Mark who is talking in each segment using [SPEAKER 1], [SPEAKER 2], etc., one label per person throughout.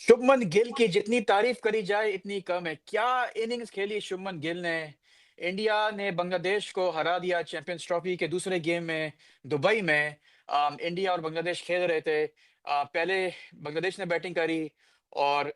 [SPEAKER 1] शुभमन गिल की जितनी तारीफ करी जाए इतनी कम है। क्या इनिंग्स खेली शुभमन गिल ने। इंडिया ने बांग्लादेश को हरा दिया चैंपियंस ट्रॉफी के दूसरे गेम में दुबई में। इंडिया और बांग्लादेश खेल रहे थे। पहले बांग्लादेश ने बैटिंग करी और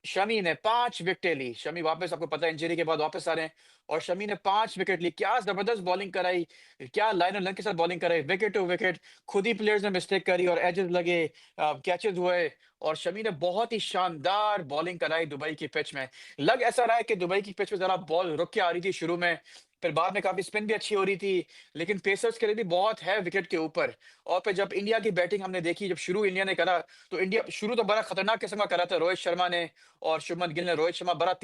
[SPEAKER 1] शमी ने 5 विकेटें ली। शमी वापस, आपको पता है इंजरी के बाद वापस आ रहे हैं, और शमी ने 5 विकेट ली। क्या जबरदस्त बॉलिंग कराई, क्या लाइन और लेंथ के साथ बॉलिंग कराई, विकेट टू विकेट। खुद ही प्लेयर्स ने मिस्टेक करी और एजेस लगे, कैचेस हुए, और शमी ने बहुत ही शानदार बॉलिंग कराई दुबई की पिच में। लग ऐसा रहा है कि दुबई की पिच में जरा बॉल रुक के आ रही थी शुरू में, फिर बाद में काफी स्पिन भी अच्छी हो रही थी, लेकिन पेसर्स के लिए भी बहुत है विकेट के ऊपर। और फिर जब इंडिया की बैटिंग हमने देखी, जब शुरू इंडिया ने करा, तो इंडिया शुरू तो बड़ा खतरनाक किस्म का करा था रोहित शर्मा ने और शुभमन गिल ने। रोहित शर्मा बड़े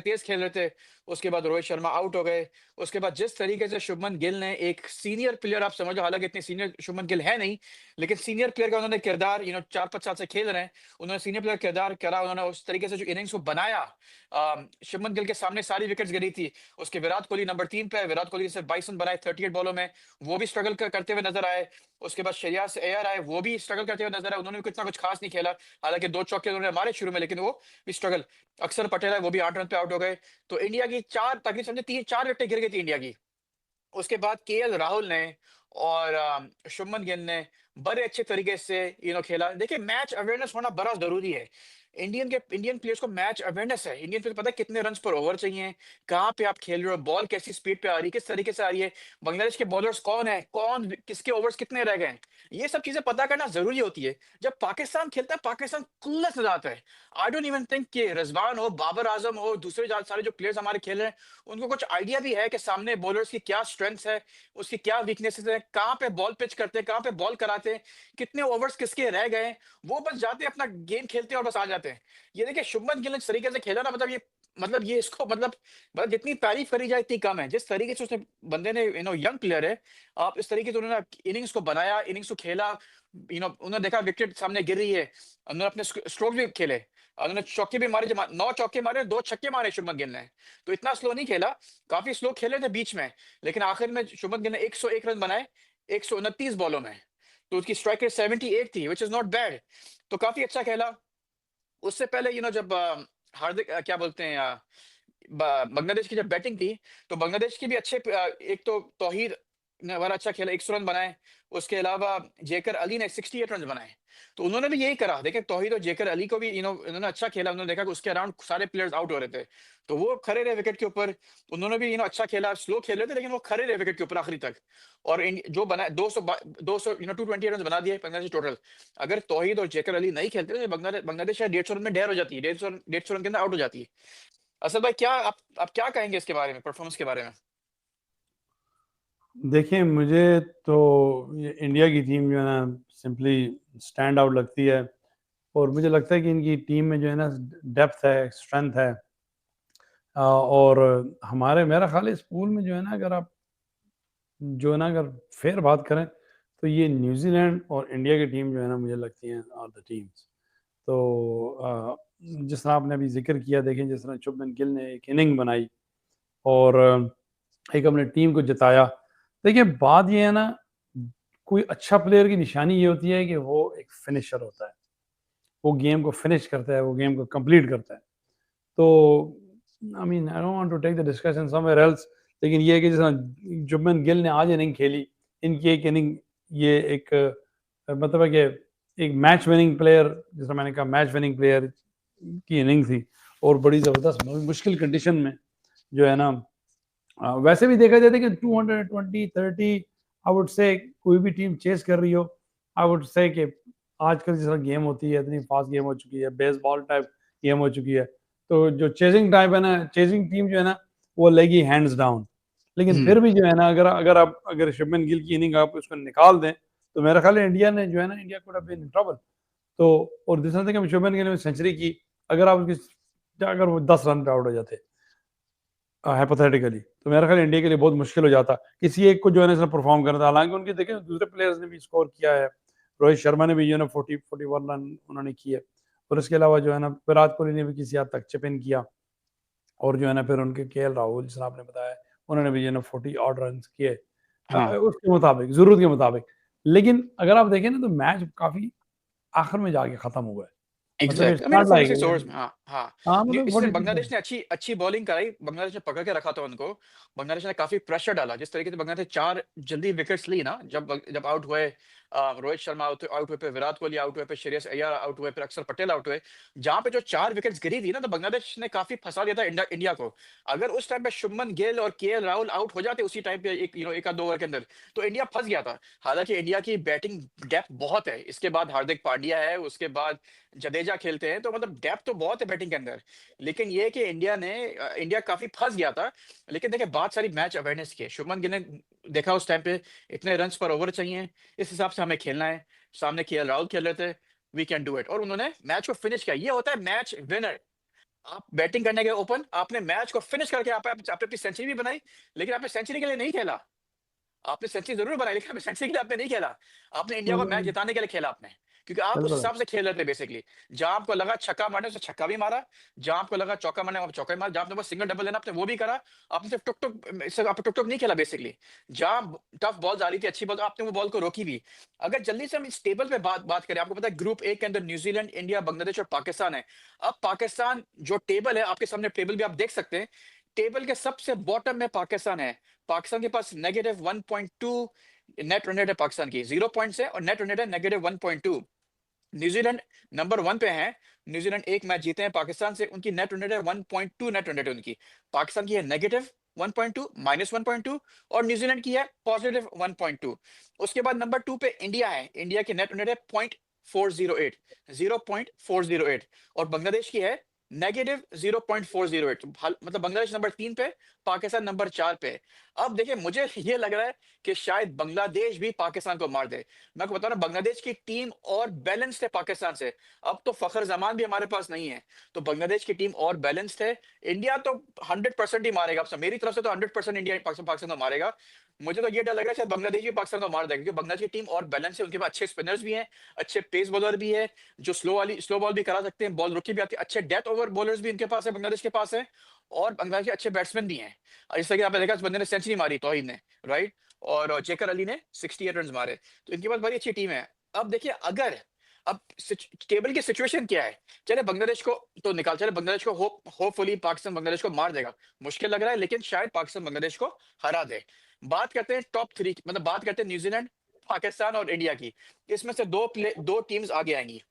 [SPEAKER 1] तेज खेल रहे थे, उसके बाद रोहित शर्मा आउट हो गए। उसके बाद जिस तरीके से शुभमन गिल ने, एक सीनियर प्लेयर आप समझो, हालांकि इतने सीनियर शुभमन गिल है नहीं, लेकिन सीनियर प्लेयर का उन्होंने किरदार, 4-5 साल से खेल रहे हैं, उन्होंने सीनियर प्लेयर किरदार करा। उन्होंने उस तरीके से जो इनिंग्स को बनाया, शुभमन गिल के सामने सारी विकेट्स गिरी थी। उसके विराट कोहली नंबर 3 पे है, विराट कोहली सिर्फ 22 रन बनाए 38 बॉलों में, वो भी स्ट्रगल करते हुए नजर आए। उसके बाद श्रेयस अय्यर आए, वो भी स्ट्रगल करते हुए नजर आए, उन्होंने भी इतना कुछ खास नहीं खेला। हालांकि 2 चौके उन्होंने मारे शुरू में, लेकिन वो भी स्ट्रगल। अक्षर पटेल है, वो भी 8 रन पे आउट हो गए। तो इंडिया की चार, ताकि समझे 3-4 विकेटें गिर गई थी इंडिया की। उसके बाद केएल राहुल ने और शुभमन गिल ने बड़े अच्छे तरीके से खेला। देखिए, मैच अवेयरनेस होना बड़ा जरूरी है। इंडियन प्लेयर्स को मैच अवेयरनेस है। इंडियन प्लेयर पता है कितने रन पर ओवर चाहिए, कहाँ पे आप खेल रहे हो, बॉल कैसी स्पीड पे आ रही है, किस तरीके से आ रही है, बांग्लादेश के बॉलर्स कौन है, कौन किसके ओवर्स कितने रह गए हैं, ये सब चीजें पता करना जरूरी होती है। जब पाकिस्तान खेलता है, पाकिस्तान क्लस नजर आता है। आई डोंट इवन थिंक कि रिजवान हो, बाबर आजम हो, दूसरे सारे जो प्लेयर्स हमारे खेल रहे हैं, उनको कुछ आइडिया भी है कि सामने बॉलर्स की क्या स्ट्रेंथ्स है, उसकी क्या वीकनेसेस है, कहाँ पे बॉल पिच करते हैं, कहाँ पे बॉल कराते हैं, कितने ओवर्स किसके रह गए हैं। वो बस जाते हैं, अपना गेम खेलते हैं और बस आ जाते हैं। ये देखिए, शुभमन गिल ने जिस तरीके से खेला ना, मतलब ये इसको मतलब जितनी तारीफ करी जाए इतनी कम है। जिस तरीके से उसने, बंदे ने, यंग प्लेयर है, आप इस तरीके से उन्होंने इनिंग्स को बनाया, इनिंग्स को खेला। उन्होंने देखा विकेट सामने गिर रही है, उन्होंने अपने स्ट्रोक भी खेले, उन्होंने चौके भी मारे, 9 चौके मारे, 2 छक्के मारे शुभमन गिल ने। तो इतना स्लो नहीं खेला, काफी स्लो खेले थे बीच में, लेकिन आखिर में शुभमन गिल ने 101 रन बनाए 129 बॉलों में। तो उसकी स्ट्राइक रेट 78 थी, विच इज नॉट बैड। तो काफी अच्छा खेला। उससे पहले जब हार्दिक, क्या बोलते हैं, बांग्लादेश की जब बैटिंग थी, तो बांग्लादेश की भी एक तो तौहीद ने बड़ा अच्छा खेला, 100 रन बनाए। उसके अलावा जेकर अली ने 68 रन बनाए। तो उन्होंने भी यही करा। देखिए, तौहीद और जेकर अली को भी इन्होंने अच्छा खेला। उन्होंने देखा कि उसके अराउंड सारे प्लेयर्स आउट हो रहे थे, तो वो खड़े रहे विकेट के ऊपर। उन्होंने भी अच्छा खेला, स्लो खेल रहे थे, लेकिन वो खड़े रहे विकेट के ऊपर आखिरी तक। और जो बना 200 220 रन बना दिए बांग्लादेश टोटल। अगर तौहीद और जेकर अली नहीं खेलते तो बांग्लादेश शायद 150 रन में ढेर हो जाती है, 150 रन के अंदर आउट हो जाती है। असद भाई, क्या आप क्या कहेंगे इसके बारे में, परफॉर्मेंस के बारे में।
[SPEAKER 2] देखिए, मुझे तो ये इंडिया की टीम जो है ना सिंपली स्टैंड आउट लगती है। और मुझे लगता है कि इनकी टीम में जो है ना डेप्थ है, स्ट्रेंथ है। और हमारे, मेरा ख्याल है स्कूल में जो है ना, अगर आप जो है ना अगर फेयर बात करें, तो ये न्यूजीलैंड और इंडिया की टीम जो है ना मुझे लगती हैं आर द टीम्स। तो जिस तरह आपने अभी जिक्र किया, देखें जिस तरह शुभमन गिल ने एक इनिंग बनाई और एक अपने टीम को जिताया। देखिए, बात ये है ना, कोई अच्छा प्लेयर की निशानी ये होती है कि वो एक फिनिशर होता है, वो गेम को फिनिश करता है, वो गेम को कंप्लीट करता है। तो I mean I don't want to take the discussion somewhere else, लेकिन ये है कि जैसा जुबमन गिल ने आज इनिंग खेली, इनकी एक इनिंग, ये एक मतलब है कि एक मैच विनिंग प्लेयर, जैसा मैंने कहा मैच विनिंग प्लेयर की इनिंग थी। और बड़ी ज़बरदस्त मुश्किल कंडीशन में जो है ना, वैसे भी देखा जाता है कि 220-30, आई वुड से कोई भी टीम चेस कर रही हो, आई वुड से कि आजकल जिस तरह गेम होती है, इतनी फास्ट गेम हो चुकी है, बेसबॉल टाइप गेम हो चुकी है, तो जो चेजिंग टाइप है ना, चेजिंग टीम जो है ना, वो लेगी हैंड्स डाउन। लेकिन
[SPEAKER 1] हम्म।
[SPEAKER 2] फिर भी जो है ना, अगर शुभमन गिल की इनिंग आप उसको निकाल दें, तो मेरा ख्याल है इंडिया ने जो है ना, India could have been in trouble. तो और दूसरा था कि शुभमन गिल ने सेंचुरी की, अगर आप उसकी, अगर वो 10 रन पे आउट हो जाते हाइपोथेटिकली, तो मेरा ख्याल इंडिया के लिए बहुत मुश्किल हो जाता किसी एक को जो है ना परफॉर्म करना था। हालांकि उनके देखें दूसरे प्लेयर्स ने भी स्कोर किया है, रोहित शर्मा ने भी जो है ना 41 रन उन्होंने किए। और उसके अलावा जो है ना विराट कोहली ने भी किसी हद तक चिप इन किया। और जो है ना फिर उनके केएल राहुल, जिस आपने बताया, उन्होंने भी जो है ना 40 रन किए
[SPEAKER 1] हाँ।
[SPEAKER 2] उसके मुताबिक, जरूरत के मुताबिक। लेकिन अगर आप देखें ना, तो मैच काफी आखिर में जाके खत्म हुआ है। मतलब
[SPEAKER 1] exact,
[SPEAKER 2] it's
[SPEAKER 1] I mean
[SPEAKER 2] not like
[SPEAKER 1] 46 overs में। हाँ हाँ।
[SPEAKER 2] हाँ मतलब
[SPEAKER 1] इससे
[SPEAKER 2] व्हाट इज
[SPEAKER 1] बांग्लादेश
[SPEAKER 2] इट।
[SPEAKER 1] ने अच्छी अच्छी बॉलिंग कराई, बांग्लादेश ने पकड़ के रखा था उनको। बांग्लादेश ने काफी प्रेशर डाला, जिस तरीके से बांग्लादेश चार जल्दी विकेट्स ली ना, जब जब आउट हुए, रोहित शर्मा आउट हुए पे, विराट कोहली आउट हुए पे, श्रेयस अय्यर आउट हुए, फिर अक्षर पटेल आउट हुए, जहां पे जो चार विकेट्स गिरी थी ना, तो बांग्लादेश ने काफी फंसा दिया था इंडिया को। अगर उस टाइम पे शुभमन गिल और केएल राहुल आउट हो जाते उसी टाइम पे, एक आध दो ओवर के अंदर, तो इंडिया फंस गया था। हालांकि इंडिया की बैटिंग डेप्थ बहुत है, इसके बाद हार्दिक पांड्या है, उसके बाद जडेजा खेलते हैं, तो मतलब डेप्थ तो बहुत है बैटिंग के अंदर। लेकिन ये कि इंडिया काफी फंस गया था। लेकिन देखिए, बात सारी मैच अवेयरनेस की है। शुभमन गिल ने देखा उस टाइम पे इतने रन्स पर ओवर चाहिए, इस हिसाब से हमें खेलना है। सामने केएल राहुल खेल रहे थे, वी कैन डू इट, और उन्होंने मैच को फिनिश किया। ये होता है मैच विनर। आप बैटिंग करने गए ओपन, आपने मैच को फिनिश करके आपने अपनी सेंचुरी भी बनाई, लेकिन आपने सेंचुरी के लिए नहीं खेला। आपने सेंचुरी जरूर बनाई, लेकिन आपने सेंचुरी के लिए आपने नहीं खेला। आपने इंडिया को मैच जिताने के लिए खेला आपने, क्योंकि आप उस
[SPEAKER 2] बिल्कुल
[SPEAKER 1] हिसाब से खेल रहे थे बेसिकली। जहां आपको लगा छक्का मारने से छक्का भी मारा, जहां आपको लगा चौका मारने आप चौका भी मारा, जहां आपने बस सिंगल डबल लेना आपने वो भी करा। आपने सिर्फ टुक टुक, सिर्फ आप टुक टुक नहीं खेला बेसिकली। जहां टफ बॉल आ रही थी, अच्छी बॉल, आपने वो बॉल को रोकी भी। अगर जल्दी से हम इस टेबल पे बात बात करें, आपको पता है ग्रुप ए के अंदर न्यूजीलैंड, इंडिया, बांग्लादेश और पाकिस्तान है। अब पाकिस्तान जो टेबल है, आपके सामने टेबल भी आप देख सकते हैं, टेबल के सबसे बॉटम में पाकिस्तान है। पाकिस्तान के पास -1.2 नेट रन रेट है, पाकिस्तान की 0 पॉइंट्स है, और नेट रन रेट है -1.2। न्यूजीलैंड नंबर 1 पे है। न्यूजीलैंड एक मैच जीते हैं पाकिस्तान से, उनकी नेट रन रेट है 1.2 नेट रन रेट है उनकी। पाकिस्तान की है -1.2, -1.2, और न्यूजीलैंड की है +1.2। उसके बाद नंबर 2 पे इंडिया है। इंडिया की नेट रन रेट है 0.408, 0.408, और बांग्लादेश की है -0.408। मतलब बांग्लादेश नंबर 3 पे, पाकिस्तान नंबर 4 पे। अब देखिए, मुझे ये लग रहा है कि शायद बांग्लादेश भी पाकिस्तान को मार दे। मैं आपको बता रहा हूं, बांग्लादेश की टीम और बैलेंस्ड है पाकिस्तान से। अब तो फखर जमान भी हमारे पास नहीं है, तो बांग्लादेश की टीम और बैलेंस्ड है। इंडिया तो 100% ही मारेगा। अब मेरी तरफ से तो 100% इंडिया पाकिस्तान को मारेगा। मुझे तो ये डर लग रहा है शायद बांग्लादेश भी पाकिस्तान को मार देगा, क्योंकि बांग्लादेश की टीम और बैलेंस है, उनके पास अच्छे स्पिनर्स भी हैं, अच्छे पेस बॉलर भी है, जो स्लो बॉल भी करा सकते हैं, बॉल रुकी भी आती है, अच्छे डेथ ओवर बॉलर्स भी उनके पास है, बांग्लादेश के पास है। और बांग्लादेश के अच्छे बैट्समैन भी हैं। और जैसा कि आपने देखा, इस बंदे ने सेंचुरी मारी, तौहीद ने, राइट, और जेकर अली ने 68 रन मारे। तो इनके पास बड़ी अच्छी टीम है। अब देखिए, अगर अब टेबल की सिचुएशन क्या है, चले बांग्लादेश को तो निकाल, चले बांग्लादेश को होपफुली पाकिस्तान बांग्लादेश को मार देगा। मुश्किल लग रहा है, लेकिन शायद पाकिस्तान बांग्लादेश को हरा दे। बात करते हैं टॉप 3, मतलब बात करते हैं न्यूजीलैंड, पाकिस्तान और इंडिया की। इसमें से दो टीम्स आगे आएंगी,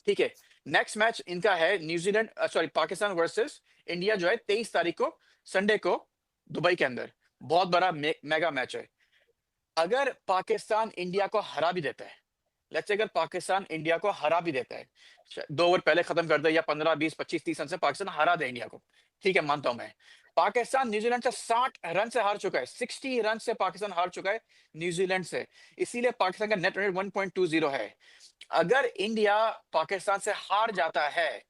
[SPEAKER 1] ठीक है। नेक्स्ट मैच इनका है New Zealand, sorry, Pakistan versus India, जो है 23 तारीख को, संडे को, दुबई के अंदर। बहुत बड़ा मेगा मैच है। अगर पाकिस्तान इंडिया को हरा भी देता है, लेट्स से अगर पाकिस्तान इंडिया को हरा भी देता है, 2 ओवर पहले खत्म कर दे, या 15, 20, 25, 30 रन से पाकिस्तान हरा दे इंडिया को, ठीक है, मानता हूं मैं। पाकिस्तान न्यूजीलैंड से 60 रन से हार चुका है, 60 रन से पाकिस्तान हार चुका है न्यूजीलैंड से। इसीलिए पाकिस्तान का नेट रन रेट 1.20 है। अगर इंडिया पाकिस्तान से हार जाता है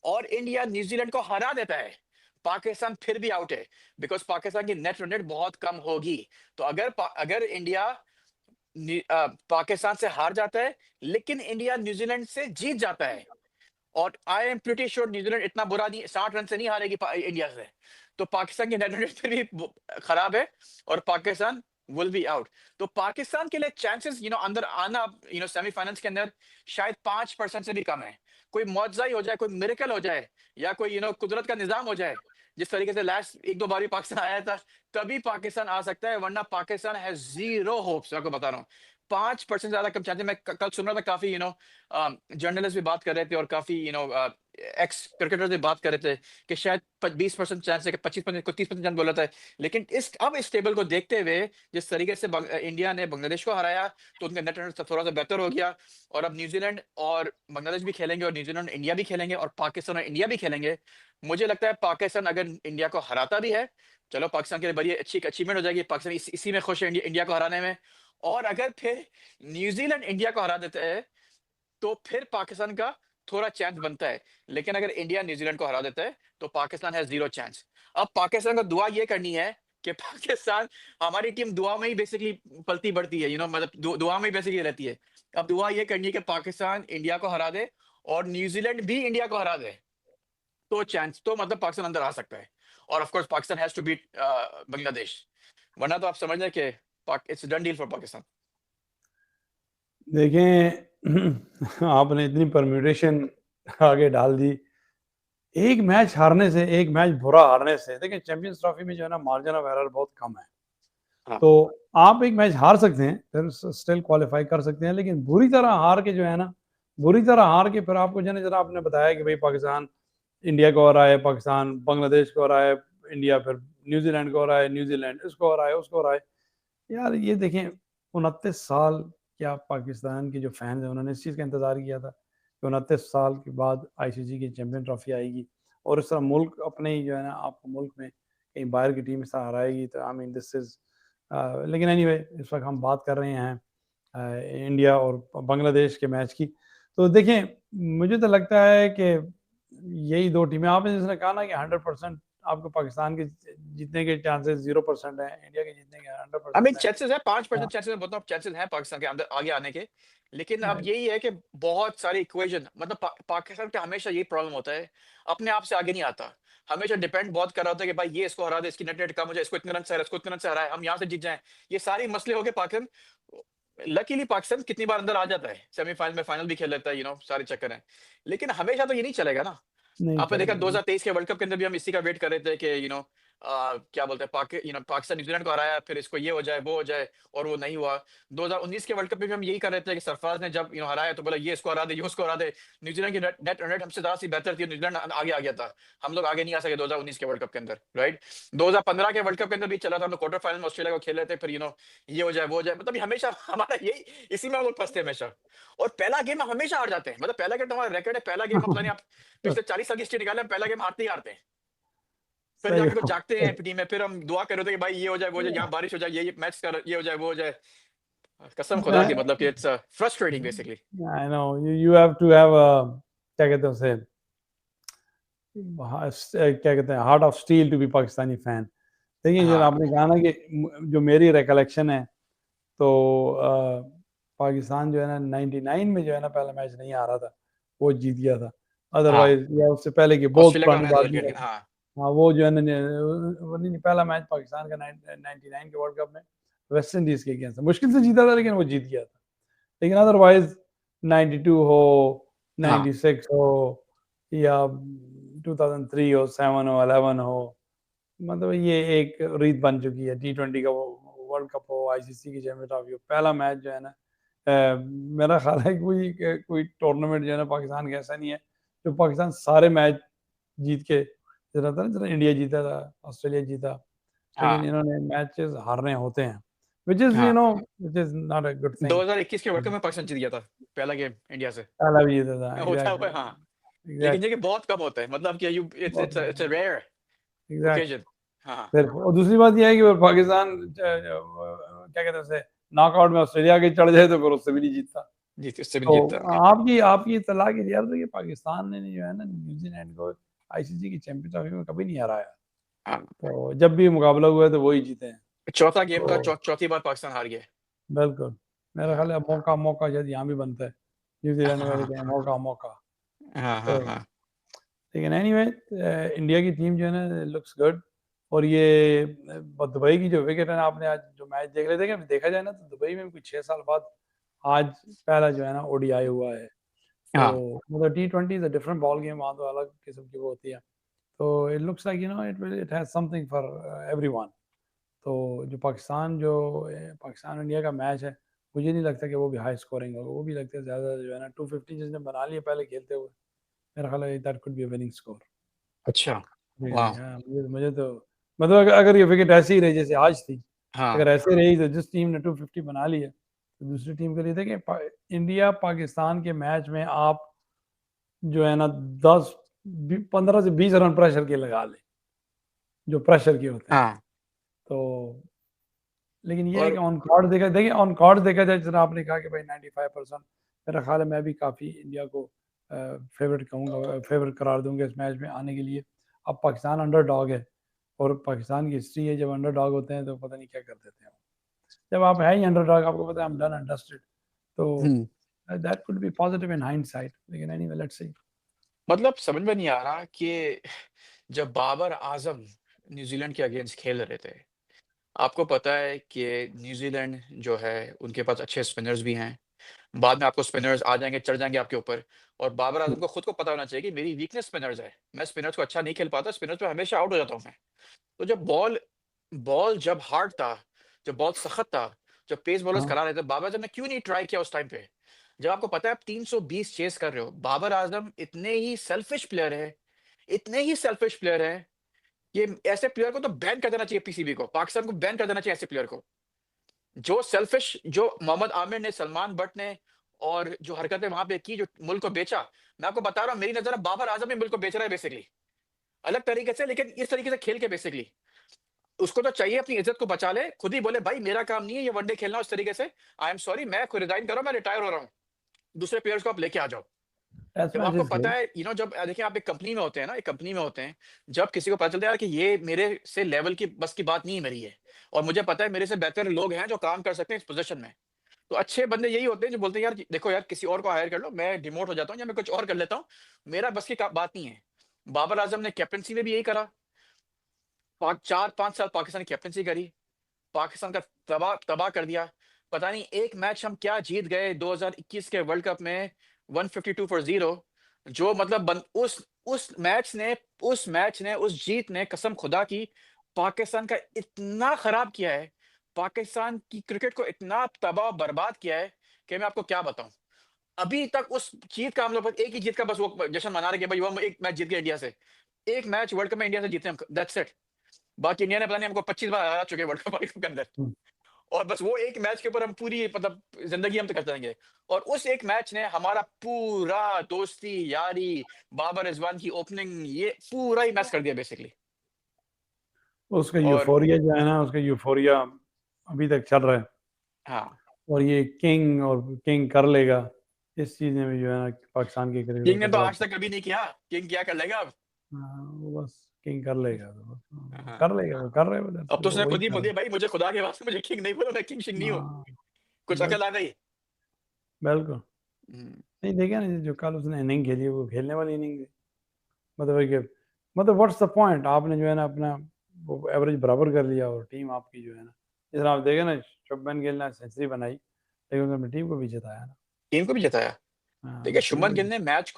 [SPEAKER 1] और इंडिया न्यूजीलैंड को हरा देता है, पाकिस्तान फिर भी आउट है, बिकॉज पाकिस्तान की नेट रन रेट बहुत कम होगी। तो अगर इंडिया पाकिस्तान से हार जाता है, लेकिन इंडिया न्यूजीलैंड से जीत जाता है, और I am pretty sure New Zealand इतना बुरा नहीं, 60 रन से नहीं हारेगी इंडिया से, तो पाकिस्तान की नेट रन रेट फिर भी खराब है, और पाकिस्तान विल बी आउट। तो पाकिस्तान के लिए चांसेस अंदर आना, सेमीफाइनल्स के अंदर, शायद 5% से भी कम है। कोई मौजज़ा ही हो जाए, कोई मिरेकल हो जाए, या कोई कुदरत का निजाम हो जाए, जिस तरीके से लास्ट एक दो बार भी पाकिस्तान आया था, तभी पाकिस्तान आ सकता है, वरना पाकिस्तान है जीरो होप्स। आपको बता रहा हूँ, 5% ज्यादा कम चांस है। मैं कल सुन रहा था, काफी जर्नलिस्ट भी बात कर रहे थे, और काफी एक्स क्रिकेटर्स भी बात कर रहे थे, कि शायद 20% चांस है, कि 25%, को 30% चांस बोला था। लेकिन इस टेबल को देखते हुए, जिस तरीके से इंडिया ने बांग्लादेश को हराया, तो उनका नेट रन थोड़ा सा बेहतर हो गया। और अब न्यूजीलैंड और बांग्लादेश भी खेलेंगे, और न्यूजीलैंड इंडिया भी खेलेंगे, और पाकिस्तान और इंडिया भी खेलेंगे। मुझे लगता है पाकिस्तान अगर इंडिया को हराता भी है, चलो, पाकिस्तान के लिए बड़ी अच्छी अचीवमेंट हो जाएगी, पाकिस्तान इसी में खुश है, इंडिया को हराने में। और अगर फिर न्यूजीलैंड इंडिया को हरा देता है, तो फिर पाकिस्तान का थोड़ा चांस बनता है। लेकिन अगर इंडिया न्यूजीलैंड को हरा देता है, तो पाकिस्तान है जीरो चांस। अब पाकिस्तान को दुआ ये करनी है कि पाकिस्तान, हमारी टीम दुआ में ही बेसिकली पलती बढ़ती है, मतलब दुआ में ही बेसिकली रहती है। अब दुआ ये करनी है कि पाकिस्तान इंडिया को हरा दे, और न्यूजीलैंड भी इंडिया को हरा दे, तो चांस, तो मतलब पाकिस्तान अंदर आ सकता है। और of course Pakistan has to beat Bangladesh, वरना तो आप समझ लें कि it's done deal for Pakistan.
[SPEAKER 2] देखें आपने इतनी परम्यूटेशन आगे डाल दी। एक मैच हारने से, एक मैच बुरा हारने से, देखिए चैंपियंस ट्रॉफी में जो है ना मार्जिन ऑफ एरर बहुत कम है।
[SPEAKER 1] हाँ।
[SPEAKER 2] तो आप एक मैच हार सकते हैं, फिर स्टिल क्वालिफाई कर सकते हैं, लेकिन बुरी तरह हार के जो है ना, बुरी तरह हार के फिर आपको जो है जरा आपने बताया कि भाई पाकिस्तान इंडिया को हो रहा है, पाकिस्तान बांग्लादेश को हो रहा है, इंडिया फिर न्यूजीलैंड को हो रहा है, न्यूजीलैंड इसको हो रहा है, उसको हो रहा है। यार ये देखें, 29 साल क्या पाकिस्तान के जो फैंस हैं उन्होंने इस चीज़ का इंतज़ार किया था कि 29 साल के बाद आईसीसी की चैंपियन ट्रॉफी आएगी और इस तरह मुल्क अपने ही जो है ना आपको मुल्क में कहीं बाहर की टीम इस तरह हराएगी, तो आई मीन दिस इज़ लेकिन एनीवे इस वक्त हम बात कर रहे हैं इंडिया और बांग्लादेश के मैच की। तो देखें, मुझे तो लगता है कि यही दो टीमें, आपने जिसने कहा ना कि 100% आपको पाकिस्तान के जीतने के चांसेस 0% है, इंडिया के जीतने के हंड्रेड
[SPEAKER 1] आई मीन
[SPEAKER 2] परसेंट है।
[SPEAKER 1] चांसेस है, 5%
[SPEAKER 2] हाँ,
[SPEAKER 1] चांसेस है, बहुत चांसेस हैं पाकिस्तान के अंदर आगे आने के। लेकिन अब
[SPEAKER 2] राइट,
[SPEAKER 1] यही है कि बहुत सारी इक्वेशन, मतलब पाकिस्तान का हमेशा यही प्रॉब्लम होता है, अपने आप से आगे नहीं आता। हमेशा डिपेंड बहुत कर रहा होता है कि भाई ये इसको हरा दे, इसकी नेट रेट कम हो जाए, इसको इतने रन से हरा, इसको इतने रन से हराए, हम यहाँ से जीत जाएं। ये सारे मसले हो गए पाकिस्तान। लकीली पाकिस्तान कितनी बार अंदर आ जाता है, सेमीफाइनल में फाइनल भी खेल लेता है, सारे चक्कर हैं। लेकिन हमेशा तो ये नहीं चलेगा ना।
[SPEAKER 2] नहीं
[SPEAKER 1] आपने देखा
[SPEAKER 2] चलेगा।
[SPEAKER 1] 2023 के वर्ल्ड कप के अंदर भी हम इसी का वेट कर रहे थे कि क्या बोलते हैं, पाकिस्तान न्यूजीलैंड को हराया, फिर इसको ये हो जाए वो हो जाए, और वो नहीं हुआ। 2019 के वर्ल्ड कप में भी हम यही कर रहे थे कि सरफराज ने जब हराया तो बोला ये इसको हरा दे, ये उसको हरा दे। न्यूजीलैंड की नेट रन रेट हमसे ज्यादा सी बेहतर थी, न्यूजीलैंड आगे आ गया था। हम लोग आगे नहीं आ सके 2019 के वर्ल्ड कप के अंदर, राइट। 2015 के वर्ल्ड कप के अंदर भी चला था, हम लोग क्वार्टर फाइनल में ऑस्ट्रेलिया को खेल रहे थे, फिर ये हो जाए वो हो जाए, मतलब ये हमेशा हमारा यही, इसी में हम लोग फंसते हैं हमेशा। और पहला गेम हम हमेशा हार जाते हैं, मतलब पहला गेम तो हमारा रिकॉर्ड है, पहला गेम पता नहीं आप पिछले 40 साल की हिस्ट्री निकाले, हम पहला गेम हारते ही हारते हैं। फिर
[SPEAKER 2] सही
[SPEAKER 1] जाके कुछ
[SPEAKER 2] बात
[SPEAKER 1] जागते
[SPEAKER 2] है।
[SPEAKER 1] हैं टीम में, फिर हम दुआ कर रहे थे कि भाई ये हो जाए वो हो जाए, यहाँ बारिश हो जाए, ये मैच कर, ये हो जाए वो हो जाए। कसम खुदा की, मतलब कि it's frustrating basically.
[SPEAKER 2] I know you have to have क्या कहते हैं उसे, क्या कहते हैं, heart of steel to be Pakistani fan. देखिए जब
[SPEAKER 1] हाँ।
[SPEAKER 2] आपने कहा ना कि जो मेरी रिकलेक्शन है, तो पाकिस्तान जो है ना 99 में जो है ना पहला मैच नहीं आ रहा था, वो जीत गया था।
[SPEAKER 1] हाँ,
[SPEAKER 2] अदरवाइज या उससे पहले की बहुत
[SPEAKER 1] ऑस्ट्रेलिया का
[SPEAKER 2] पुरानी
[SPEAKER 1] आने
[SPEAKER 2] बात
[SPEAKER 1] दो
[SPEAKER 2] नहीं है।
[SPEAKER 1] हाँ।
[SPEAKER 2] हाँ, वो जो है ना वो नहीं, पहला मैच पाकिस्तान का 99 के वर्ल्ड कप में वेस्ट इंडीज के अगेंस्ट मुश्किल से जीता था, लेकिन वो जीत गया था। लेकिन अदरवाइज 92 हो,
[SPEAKER 1] हाँ।
[SPEAKER 2] 96 हो, या 2003 हो, 7 हो, 11 हो, मतलब ये एक रीत बन चुकी है। T20 का वो वर्ल्ड कप हो, आईसीसी की चैंपियन ट्रॉफी हो, पहला मैच जो है ना मेरा ख्याल है कोई कोई टूर्नामेंट जो है ना पाकिस्तान का ऐसा नहीं है जो पाकिस्तान सारे मैच जीत के, जरा था ना, जरा इंडिया जीता था, ऑस्ट्रेलिया जीता, लेकिन
[SPEAKER 1] हाँ।
[SPEAKER 2] इन्होंने मैचेस हारने होते हैं, विच इज
[SPEAKER 1] हाँ,
[SPEAKER 2] which is not a good thing.
[SPEAKER 1] 2021 के वर्ल्ड कप में पाकिस्तान जीत गया था, पहला गेम इंडिया से।
[SPEAKER 2] पहला भी जीता था,
[SPEAKER 1] होता हुआ है,
[SPEAKER 2] एग्जैक्टली,
[SPEAKER 1] हाँ। लेकिन ये कि
[SPEAKER 2] एग्जैक्टली,
[SPEAKER 1] बहुत कम होता है, मतलब कि यू इट्स
[SPEAKER 2] बहुत
[SPEAKER 1] it's it's a rare
[SPEAKER 2] exactly.
[SPEAKER 1] Occasion. हाँ।
[SPEAKER 2] फिर और दूसरी बात यह है कि फिर पाकिस्तान क्या कहते हैं उसे, नॉकआउट में ऑस्ट्रेलिया के चढ़ जाए तो फिर उससे भी नहीं जीतता।
[SPEAKER 1] जीत, उससे भी नहीं जीतता।
[SPEAKER 2] तो आपकी इत्तला के लिए यार, देखिए पाकिस्तान ने जो है ना न्यूजीलैंड को आईसीसी की चैंपियन ट्रॉफी में कभी नहीं हराया।
[SPEAKER 1] हाँ,
[SPEAKER 2] तो जब भी मुकाबला हुआ है तो वही जीते हैं।
[SPEAKER 1] चौथा गेम था,
[SPEAKER 2] तो
[SPEAKER 1] चौथी बार पाकिस्तान हार गया।
[SPEAKER 2] बिल्कुल, मेरा
[SPEAKER 1] हाँ।
[SPEAKER 2] ख्याल है मौका मौका शायद यहाँ भी बनता है, न्यूजीलैंड में भी
[SPEAKER 1] हाँ।
[SPEAKER 2] कहें मौका मौका।
[SPEAKER 1] हाँ।
[SPEAKER 2] तो
[SPEAKER 1] हाँ। हाँ।
[SPEAKER 2] लेकिन एनीवे इंडिया की टीम जो है ना लुक्स गुड। और ये दुबई की जो विकेट है ना, आपने आज जो मैच देख रहे थे, कि देखा जाए ना तो दुबई में भी कुछ 6 साल बाद आज पहला जो है ना ओडीआई हुआ है। तो
[SPEAKER 1] हाँ।
[SPEAKER 2] मतलब T20 is a different ball game, वहाँ तो अलग किस्म की वो होती है। तो it looks like it has something for everyone. तो जो पाकिस्तान इंडिया का मैच है, मुझे नहीं लगता कि वो भी हाई स्कोरिंग होगा, वो भी लगता है ज़्यादा जो है ना 250 जिसने बना लिया पहले खेलते हुए, मेरा ख्याल है that could be a winning score.
[SPEAKER 1] अच्छा।
[SPEAKER 2] रियली,
[SPEAKER 1] वाह।
[SPEAKER 2] हाँ, मुझे तो मतलब अगर ये विकेट ऐसी ही रही जैसे आज थी,
[SPEAKER 1] हाँ।
[SPEAKER 2] अगर ऐसे रही तो जिस टीम ने 250 बना लिया, तो दूसरी टीम के लिए थे कि इंडिया पाकिस्तान के मैच में आप जो है ना 15 से 20 रन प्रेशर के लगा ले, जो प्रेशर के होते हैं।
[SPEAKER 1] हाँ।
[SPEAKER 2] तो लेकिन ये है कि
[SPEAKER 1] और
[SPEAKER 2] ऑन कार्ड देखा जाए, जरा आपने कहा कि भाई 95%, मेरा ख्याल है मैं भी काफ़ी इंडिया को फेवरेट कहूँगा, फेवरेट करार दूंगा इस मैच में आने के लिए। अब पाकिस्तान अंडरडॉग है, और पाकिस्तान की हिस्ट्री है, जब अंडरडॉग होते हैं तो पता नहीं क्या कर देते हैं। जब आप है ही अंडरडॉग, आपको पता है हम डन एंड डस्टेड, तो
[SPEAKER 1] hmm,
[SPEAKER 2] that could be positive in hindsight, लेकिन एनीवे लेट्स सी।
[SPEAKER 1] मतलब समझ में नहीं आ रहा कि जब बाबर आजम न्यूजीलैंड के अगेंस्ट खेल रहे थे, आपको पता है कि न्यूजीलैंड जो है उनके पास अच्छे स्पिनर्स भी हैं, बाद में आपको स्पिनर्स आ जाएंगे, चढ़ जाएंगे आपके ऊपर। और बाबर आजम को खुद को पता होना चाहिए कि मेरी वीकनेस स्पिनर्स है, मैं स्पिनर्स को अच्छा नहीं खेल पाता, स्पिनर्स पे हमेशा आउट हो जाता हूँ मैं। तो जब बॉल बॉल जब हार्ड था, जब बॉल सख्त था, जब पेस बॉलर्स
[SPEAKER 2] हाँ
[SPEAKER 1] करा रहे थे, बाबर आजम ने क्यों नहीं ट्राई किया उस टाइम पे? जब आपको पता है आप 320 चेस कर रहे हो, बाबर आजम इतने ही सेल्फिश प्लेयर है, इतने ही सेल्फिश प्लेयर है, ये ऐसे प्लेयर को तो बैन कर देना चाहिए, पीसीबी को, पाकिस्तान को बैन कर देना चाहिए ऐसे प्लेयर को। जो सेल्फिश, जो मोहम्मद आमिर ने, सलमान बट ने, और जो हरकतें वहां पे की, जो मुल्क को बेचा, मैं आपको बता रहा हूँ, मेरी नजर में बाबर आजम ही मुल्क को बेच रहा है बेसिकली, अलग तरीके से, लेकिन इस तरीके से खेल के बेसिकली। उसको तो चाहिए अपनी इज्जत को बचा ले, खुद ही बोले भाई मेरा काम नहीं है ये वनडे खेलना उस तरीके से, आई एम सॉरी, मैं खुद रिजाइन कर रहा हूं, मैं रिटायर हो रहा हूँ, दूसरे प्लेयर्स को आप लेके आ जाओ।
[SPEAKER 2] टेस्ट
[SPEAKER 1] जब आपको
[SPEAKER 2] मैचेस
[SPEAKER 1] पता
[SPEAKER 2] खेल।
[SPEAKER 1] है, जब देखिए आप एक कंपनी में होते हैं ना, एक कंपनी में होते हैं, जब किसी को पता चलता है यार कि ये मेरे से लेवल की बस की बात नहीं है मेरी है, और मुझे पता है मेरे से बेहतर लोग हैं जो काम कर सकते हैं इस पोजीशन में, तो अच्छे बंदे यही होते हैं जो बोलते हैं यार देखो यार किसी और को हायर कर लो, मैं डिमोट हो जाता हूँ या मैं कुछ और कर लेता हूँ, मेरा बस की बात नहीं है। बाबर आजम ने कैप्टनसी में भी यही करा, 4-5 साल पाकिस्तान की कैप्टनसी करी, पाकिस्तान का तबाह तबाह कर दिया। पता नहीं एक मैच हम क्या जीत गए 2021 के वर्ल्ड कप में, 152-0, जो मतलब उस मैच ने उस जीत ने कसम खुदा की पाकिस्तान का इतना खराब किया है, पाकिस्तान की क्रिकेट को इतना तबाह बर्बाद किया है कि मैं आपको क्या बताऊं। अभी तक उस जीत का हम लोग बस एक ही जीत का बस वो जश्न मना रहे कि भाई वो एक मैच जीत गए इंडिया से, एक मैच वर्ल्ड कप में इंडिया से जीते हम, दैट्स इट। बाकी इंडिया ने पता नहीं हमको 25 बार हरा चुके हैं वर्ल्ड कप के अंदर, और बस वो एक मैच के ऊपर हम पूरी मतलब जिंदगी हम तो करते रहेंगे। और उस एक मैच ने हमारा पूरा दोस्ती यारी, बाबर रिजवान की ओपनिंग, ये पूरा ही मैच कर दिया बेसिकली।
[SPEAKER 2] उसका
[SPEAKER 1] और
[SPEAKER 2] यूफोरिया जो है ना, उसका यूफोरिया अभी तक चल रहा है।
[SPEAKER 1] हाँ,
[SPEAKER 2] और ये किंग कर लेगा, इस चीज में जो है ना पाकिस्तान के क्रिकेटर
[SPEAKER 1] किंग
[SPEAKER 2] को
[SPEAKER 1] ने तो
[SPEAKER 2] बड़ा।
[SPEAKER 1] आज तक कभी नहीं किया, किंग क्या कर लेगा अब?
[SPEAKER 2] हाँ, वो बस किंग कर लेगा तो बस,
[SPEAKER 1] हाँ,
[SPEAKER 2] कर लेगा, वो कर रहे हो उधर
[SPEAKER 1] अब
[SPEAKER 2] से,
[SPEAKER 1] तो
[SPEAKER 2] वो
[SPEAKER 1] उसने
[SPEAKER 2] वही
[SPEAKER 1] खुद ही
[SPEAKER 2] कर
[SPEAKER 1] बोल
[SPEAKER 2] रहे
[SPEAKER 1] दिया भाई मुझे खुदा के वास्ते मुझे किंग नहीं बोलो, मैं किंग शिंग
[SPEAKER 2] हैं।
[SPEAKER 1] नहीं हूँ,
[SPEAKER 2] हाँ
[SPEAKER 1] कुछ
[SPEAKER 2] बस,
[SPEAKER 1] अकल आ गई।
[SPEAKER 2] बिल्कुल।
[SPEAKER 1] हम्म,
[SPEAKER 2] नहीं देखा ना, जो कल उसने इनिंग खेली वो खेलने वाली इनिंग थी। मतलब है कि, मतलब व्हाट्स द पॉइंट, आपने जो है ना अपना वो एवरेज बराबर कर लिया और टीम आपकी जो है ना, जिस तरह आप देखे ना, शुभमन गिल ने सेंचुरी बनाई लेकिन उसने अपनी टीम को भी जिताया ना।
[SPEAKER 1] टीम को भी जिताया। देखिए
[SPEAKER 2] हाँ टीम
[SPEAKER 1] शुभमन
[SPEAKER 2] को
[SPEAKER 1] गिल ने मैच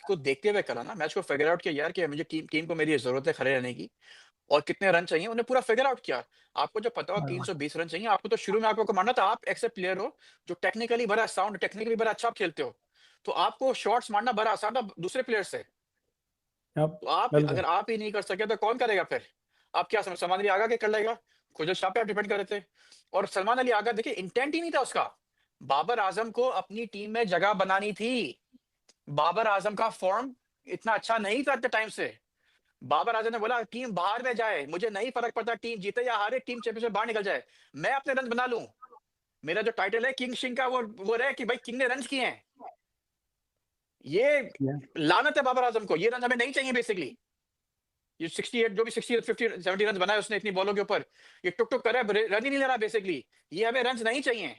[SPEAKER 1] को देखते हुए करा ना, मैच को फिगर आउट किया यार कि मुझे टीम टीम को मेरी जरूरत है खड़े रहने की, और कितने रन चाहिए उन्हें पूरा फिगर आउट किया। आपको जब पता हो
[SPEAKER 2] हाँ,
[SPEAKER 1] 320 रन चाहिए, आपको तो शुरू में आपको मानना था आप ऐसे प्लेयर हो जो टेक्निकली बड़ा साउंड, टेक्निकली बड़ा अच्छा आप खेलते हो, तो आपको शॉट्स मारना बड़ा आसान था दूसरे प्लेयर से।
[SPEAKER 2] अब
[SPEAKER 1] तो आप
[SPEAKER 2] बिल्कुल।
[SPEAKER 1] अगर आप ही नहीं कर सके तो कौन करेगा फिर? आप क्या समझ, सलमान अली आगा के कर लेगा? खुजल शाह पे आप डिपेंड कर रहे थे। और सलमान अली आगा देखिए इंटेंट ही नहीं था उसका, बाबर आजम को अपनी टीम में जगह बनानी थी। बाबर आजम का फॉर्म इतना अच्छा नहीं था एट द टाइम से। बाबर आजम ने बोला टीम बाहर में जाए, मुझे नहीं फर्क पड़ता टीम जीते या हारे, टीम चैंपियनशिप बाहर निकल जाए, मैं अपने रन बना लूं, मेरा जो टाइटल है किंग शिंग का वो रहे कि भाई किंग ने रन किए हैं। ये
[SPEAKER 2] या
[SPEAKER 1] लानत है बाबर आजम को, ये रन हमें नहीं चाहिए बेसिकली। ये 68 जो भी 60 50 70 रन बनाए उसने इतनी बॉलों के ऊपर, ये टुक टुक करे, रन ही नहीं ले रहा बेसिकली, ये हमें रन नहीं चाहिए।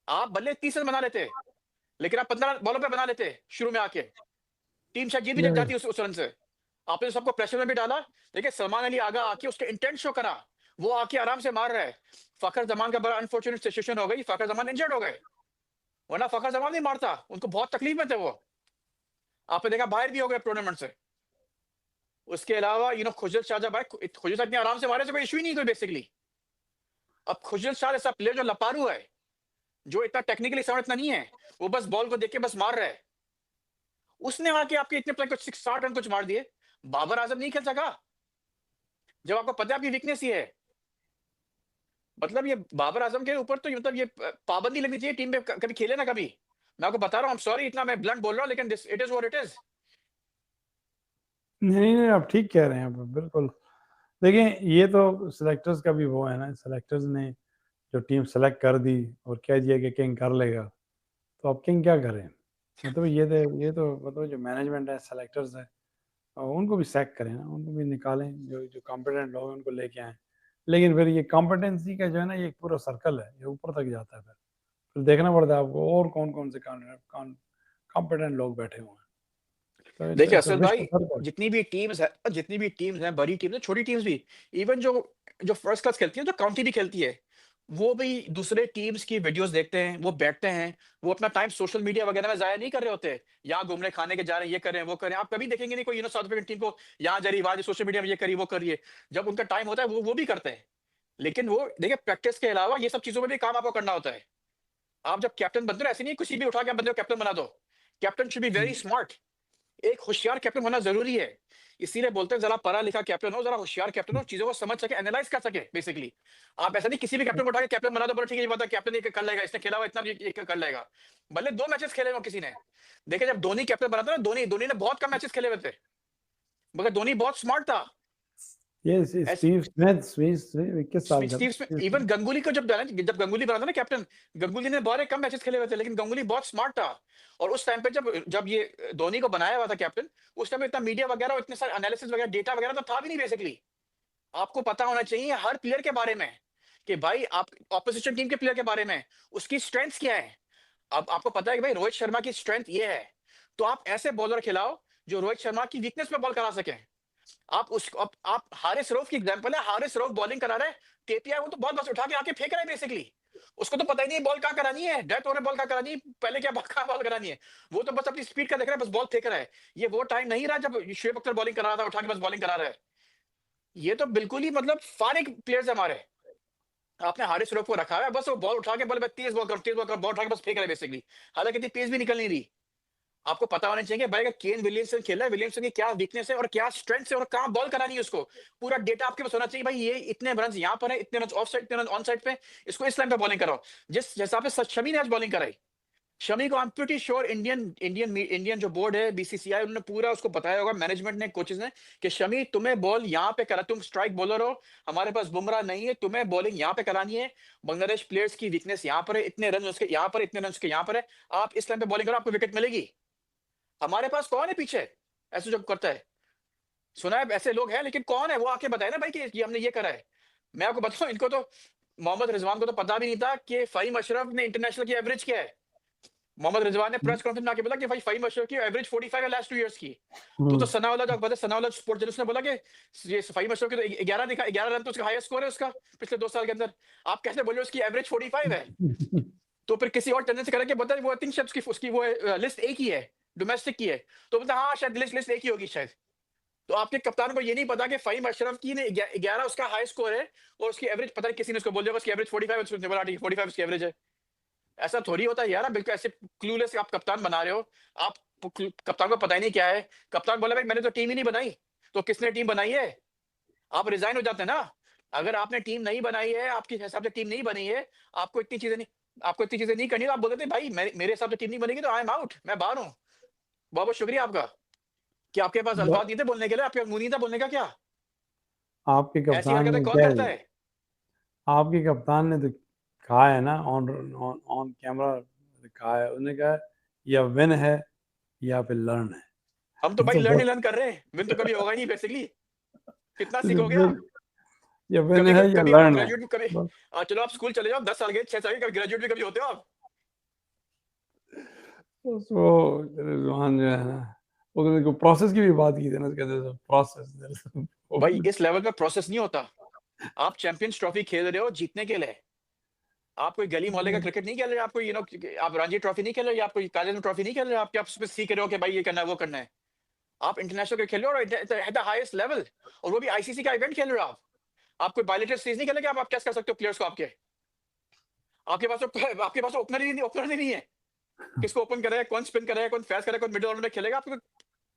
[SPEAKER 1] आप भले 30 रन बना लेते, लेकिन आप 15 बॉलों पे बना लेते शुरू में आके, टीम शायद जीत भी
[SPEAKER 2] या
[SPEAKER 1] जाती उस रन से। आपने तो सबको प्रेशर में भी डाला। देखिए सलमान अली आगा आके उसके इंटेंट शो करा, वो आके आराम से मार रहा है। फखर जमान का बड़ा अनफॉर्चुनेट सिचुएशन हो गई, फखर जमान इंजर्ड हो गए, वरना फखर जमान नहीं मारता, उनको बहुत तकलीफ में थे वो, आपने देखा बाहर भी हो गए टूर्नामेंट से। उसके अलावा खुजल शाह, भाई खुजल शाह इतने आराम से मारे से कोई इशू ही नहीं कोई बेसिकली। अब खुजल शाह ऐसा प्लेयर जो लपारू है, जो इतना टेक्निकली साउंड इतना नहीं है, वो बस बॉल को देख के बस मार रहा है, उसने आके आपके इतने प्लेयर को 60 रन कुछ मार दिए। बाबर आजम नहीं खेल सका, जब आपको पता है आपकी वीकनेस ये है। मतलब ये बाबर आजम के ऊपर तो मतलब ये पाबंदी लगनी चाहिए टीम में, कभी खेले ना कभी। मैं आपको बता रहा हूँ, सॉरी इतना मैं ब्लंट बोल रहा हूँ, लेकिन this it is what it is.
[SPEAKER 2] नहीं नहीं, आप ठीक कह रहे हैं, आप बिल्कुल। देखिए ये तो सिलेक्टर्स का भी वो है ना, सिलेक्टर्स ने जो टीम सेलेक्ट कर दी और कह दिया कि किंग कर लेगा, तो अब किंग क्या करें? मतलब ये तो मतलब जो मैनेजमेंट है, सेलेक्टर्स है, उनको भी सैक करें ना, उनको भी निकालें, जो जो कॉम्पिटेंट लोग हैं उनको लेके आए। लेकिन फिर ये कॉम्पिटेंसी का जो है ना, ये एक पूरा सर्कल है, ये ऊपर तक जाता है। फिर देखना पड़ता है आपको और कौन कौन से कॉम्पिटेंट लोग बैठे हुए हैं। तो
[SPEAKER 1] देखिए
[SPEAKER 2] इट्स अ
[SPEAKER 1] असल
[SPEAKER 2] विश
[SPEAKER 1] भाई,
[SPEAKER 2] सर्कल।
[SPEAKER 1] जितनी भी टीम्स हैं, बड़ी टीम्स हैं, छोटी टीम्स भी, इवन जो जो फर्स्ट क्लास खेलती है, जो काउंटी भी खेलती है, वो भी दूसरे टीम्स की वीडियोस देखते हैं, वो बैठते हैं, वो अपना टाइम सोशल मीडिया वगैरह में जाया नहीं कर रहे होते। यहाँ घूमने खाने के जा रहे हैं, ये कर रहे हैं, वो कर रहे हैं। आप कभी देखेंगे नहीं कोई साउथ अफ्रीकन टीम को यहाँ जा रही है, वहाँ सोशल मीडिया में ये करिए, वो करिए। जब उनका टाइम होता है वो भी करते हैं। लेकिन वो देखिए प्रैक्टिस के अलावा ये सब चीजों में भी काम आपको करना होता है। आप जब कैप्टन बनते हो ऐसे नहीं किसी भी उठा के आप बंदे को कैप्टन बना दो। Captain should be very smart. एक होशियार कैप्टन होना जरूरी है। इसीलिए बोलते हैं जरा पढ़ा लिखा कैप्टन हो, जरा होशियार कैप्टन हो, चीजों को समझ सके, एनालाइज कर सके बेसिकली। आप ऐसा नहीं किसी भी कैप्टन को उठा के कैप्टन बना दो, बोलो ठीक है ये बात है कैप्टन ये कर लेगा, इसने खेला हुआ इतना ये कर लेगा। भले 2 मैचेस खेले हो किसी ने। देखिए जब धोनी कैप्टन बना था ना, धोनी धोनी ने बहुत कम मैचेस खेले हुए थे, मगर धोनी बहुत स्मार्ट था।
[SPEAKER 2] यस, स्टीव स्मिथ किस साल का
[SPEAKER 1] स्टीव स्मिथ, इवन गंगुली को जब गंगुली बना था ना कैप्टन, गंगुली ने बहुत कम मैचेस खेले हुए थे, लेकिन गंगुली बहुत स्मार्ट था। और उस टाइम पे जब जब ये धोनी को बनाया हुआ था कैप्टन, उस टाइम पे इतना मीडिया वगैरह और इतने सारे एनालिसिस वगैरह डेटा वगैरह तो था भी नहीं बेसिकली। आपको पता होना चाहिए हर प्लेयर के बारे में, कि भाई आप ऑपोजिशन टीम के प्लेयर के बारे में उसकी स्ट्रेंथ्स क्या है। अब आपको पता है कि भाई रोहित शर्मा की स्ट्रेंथ ये है, तो आप ऐसे बॉलर खिलाओ जो रोहित शर्मा की वीकनेस पे बॉल करा सके। आप हारिस रऊफ की एग्जांपल है, हारिस रऊफ बॉलिंग करा रहे हैं, केपीआई वो तो बॉल बस उठा के आके फेंक रहा है बेसिकली। उसको तो पता ही नहीं बॉल कहाँ करानी है, डेथ ओवर बॉल कहाँ करानी है, पहले क्या कहाँ बॉल करानी है। वो तो बस अपनी स्पीड का देख रहा है, बस बॉल फेंक रहा है। ये वो टाइम नहीं रहा जब शुएब अख्तर बॉलिंग करा रहा था, उठा के बस बॉलिंग करा रहा है। ये तो बिल्कुल ही मतलब फारिग प्लेयर्स है हमारे। आपने हारिस रऊफ को रखा है, बस वो बॉल उठा के बॉल तेज बॉल कर बॉल उठा के बस फेंक रहा है बेसिकली। हालांकि इतनी तेज भी निकल नहीं रही। आपको पता होना चाहिए कि भाई अगर केन विलियमसन खेला है, विलियमसन की क्या वीकनेस है और क्या स्ट्रेंथ है और कहां बॉल करानी है उसको, पूरा डेटा आपके पास होना चाहिए। भाई ये इतने रन यहाँ पर है, इतने रन ऑफ साइड, इतने रन ऑन साइड पे, इसको इस लाइन पे बॉलिंग कराओ। जिस हिसाब से शमी ने आज बॉलिंग कराई, शमी को I am pretty sure Indian जो बोर्ड है बीसीसीआई, उन्होंने पूरा उसको बताया होगा, मैनेजमेंट ने, कोचेज ने, कि शमी तुम्हें बॉल यहाँ पे करा, तुम स्ट्राइक बॉलर हो, हमारे पास बुमराह नहीं है, तुम्हें बॉलिंग यहाँ पे करानी है। बांग्लादेश प्लेयर्स की वीकनेस यहाँ पर है, इतने रन उसके यहाँ पर, इतने रन उसके यहाँ पर है, आप इस लाइन पे बॉलिंग करो, आपको विकेट मिलेगी। हमारे पास कौन है पीछे ऐसे जो करता है? सुना है ऐसे लोग हैं, लेकिन कौन है वो आके बताए ना भाई कि ये हमने ये करा है। मैं आपको बताऊं, इनको तो मोहम्मद रिजवान को तो पता भी नहीं था कि फहीम अशरफ ने इंटरनेशनल की एवरेज क्या है। मोहम्मद रिजवान ने प्रेस कॉन्फ्रेंस में आके बोला कि भाई फहीम अशरफ की एवरेज 45 है लास्ट 2 इयर्स की। तो सनाउल्लाह जो पता है, सनाउल्लाह स्पोर्ट जर्नलिस्ट ने बोला कि ये फहीम अशरफ के तो 11 दिखा, 11 रन तो उसका हाईएस्ट स्कोर है उसका पिछले 2 साल के अंदर। आप कैसे बोल रहे हो उसकी एवरेज 45 है? तो फिर किसी और टेंडेंसी करके बोलता है वो आई थिंक शायद उसकी वो लिस्ट एक ही है, डोमेस्टिक की है। तो बोलता है हाँ शायद लिस्ट एक ही होगी शायद। तो आपके कप्तान को ये नहीं पता कि फहीम अशरफ की ने 11 उसका हाई स्कोर है, और उसकी एवरेज पता है, किसी ने उसको बोल दिया उसकी एवरेज 45 उसने बोला ठीक है 45 उसकी एवरेज है। ऐसा थोड़ी होता है यार, आप बिल्कुल ऐसे क्लूलेस आप कप्तान बना रहे हो। आप कप्तान को पता ही नहीं क्या है। कप्तान बोला भाई मैंने तो टीम ही नहीं बनाई, तो किसने टीम बनाई है? आप रिजाइन हो जाते हैं ना। अगर आपने टीम नहीं बनाई है, आपके हिसाब से टीम नहीं बनी है, आपको इतनी चीजें नहीं करनी, तो आप बोलते थे भाई मेरे हिसाब से टीम नहीं बनेगी तो आई एम आउट, मैं बाहर हूँ। बहुत बहुत शुक्रिया आपका कि आपके पास अल्फाज नहीं थे बोलने के लिए, आपके मुंह नहीं था बोलने का क्या।
[SPEAKER 2] आपके
[SPEAKER 1] ऐसी
[SPEAKER 2] कप्तान
[SPEAKER 1] हरकतें
[SPEAKER 2] ने
[SPEAKER 1] कौन
[SPEAKER 2] क्या
[SPEAKER 1] करता
[SPEAKER 2] है?
[SPEAKER 1] है?
[SPEAKER 2] आपके कप्तान ने तो कहा है ना, ऑन ऑन ऑन कैमरा कहा है, उसने कहा या विन है या फिर लर्न है।
[SPEAKER 1] हम तो भाई
[SPEAKER 2] तो
[SPEAKER 1] लर्न ही
[SPEAKER 2] बस
[SPEAKER 1] लर्न कर रहे हैं, विन तो कभी होगा ही नहीं बेसिकली। कितना
[SPEAKER 2] तो
[SPEAKER 1] सीखोगे
[SPEAKER 2] फिर
[SPEAKER 1] आप?
[SPEAKER 2] या विन
[SPEAKER 1] कभी
[SPEAKER 2] है या
[SPEAKER 1] कभी आप
[SPEAKER 2] लर्न है
[SPEAKER 1] ग्रेजुएट भी कभी
[SPEAKER 2] बस।
[SPEAKER 1] चलो आप स्कूल चले जाओ 10 साल के 6 साल के, कभी ग्रेजुएट भी कभी होते हो आप?
[SPEAKER 2] बस वो रिजवान जो है ना, वो प्रोसेस की भी बात की थी ना, कहते प्रोसेस
[SPEAKER 1] भाई इस लेवल पे प्रोसेस नहीं होता। आप चैंपियंस ट्रॉफी खेल रहे हो जीतने के लिए। आप कोई गली मोहल्ले का क्रिकेट नहीं खेल रहे, आप कोई आप रणजी ट्रॉफी नहीं खेल रहे, आप कोई कॉलेज में ट्रॉफी नहीं खेल रहे, आप उसमें सीख रहे हो कि भाई ये करना है वो करना है। आप इंटरनेशनल क्रिकेट खेल रहे हो एट द हाईएस्ट लेवल, और वो भी आईसीसी का इवेंट खेल रहे हो आप कोई बायलेटरल सीरीज नहीं खेलेंगे, आप कैसे कर सकते हो प्लेयर्स को आपके? आपके पास ओपनर ही नहीं है। किसको ओपन करेगा, कौन स्पिन करेगा, कौन फैस्ट करेगा, कौन मिडिल ऑर्डर में खेलेगा? आपको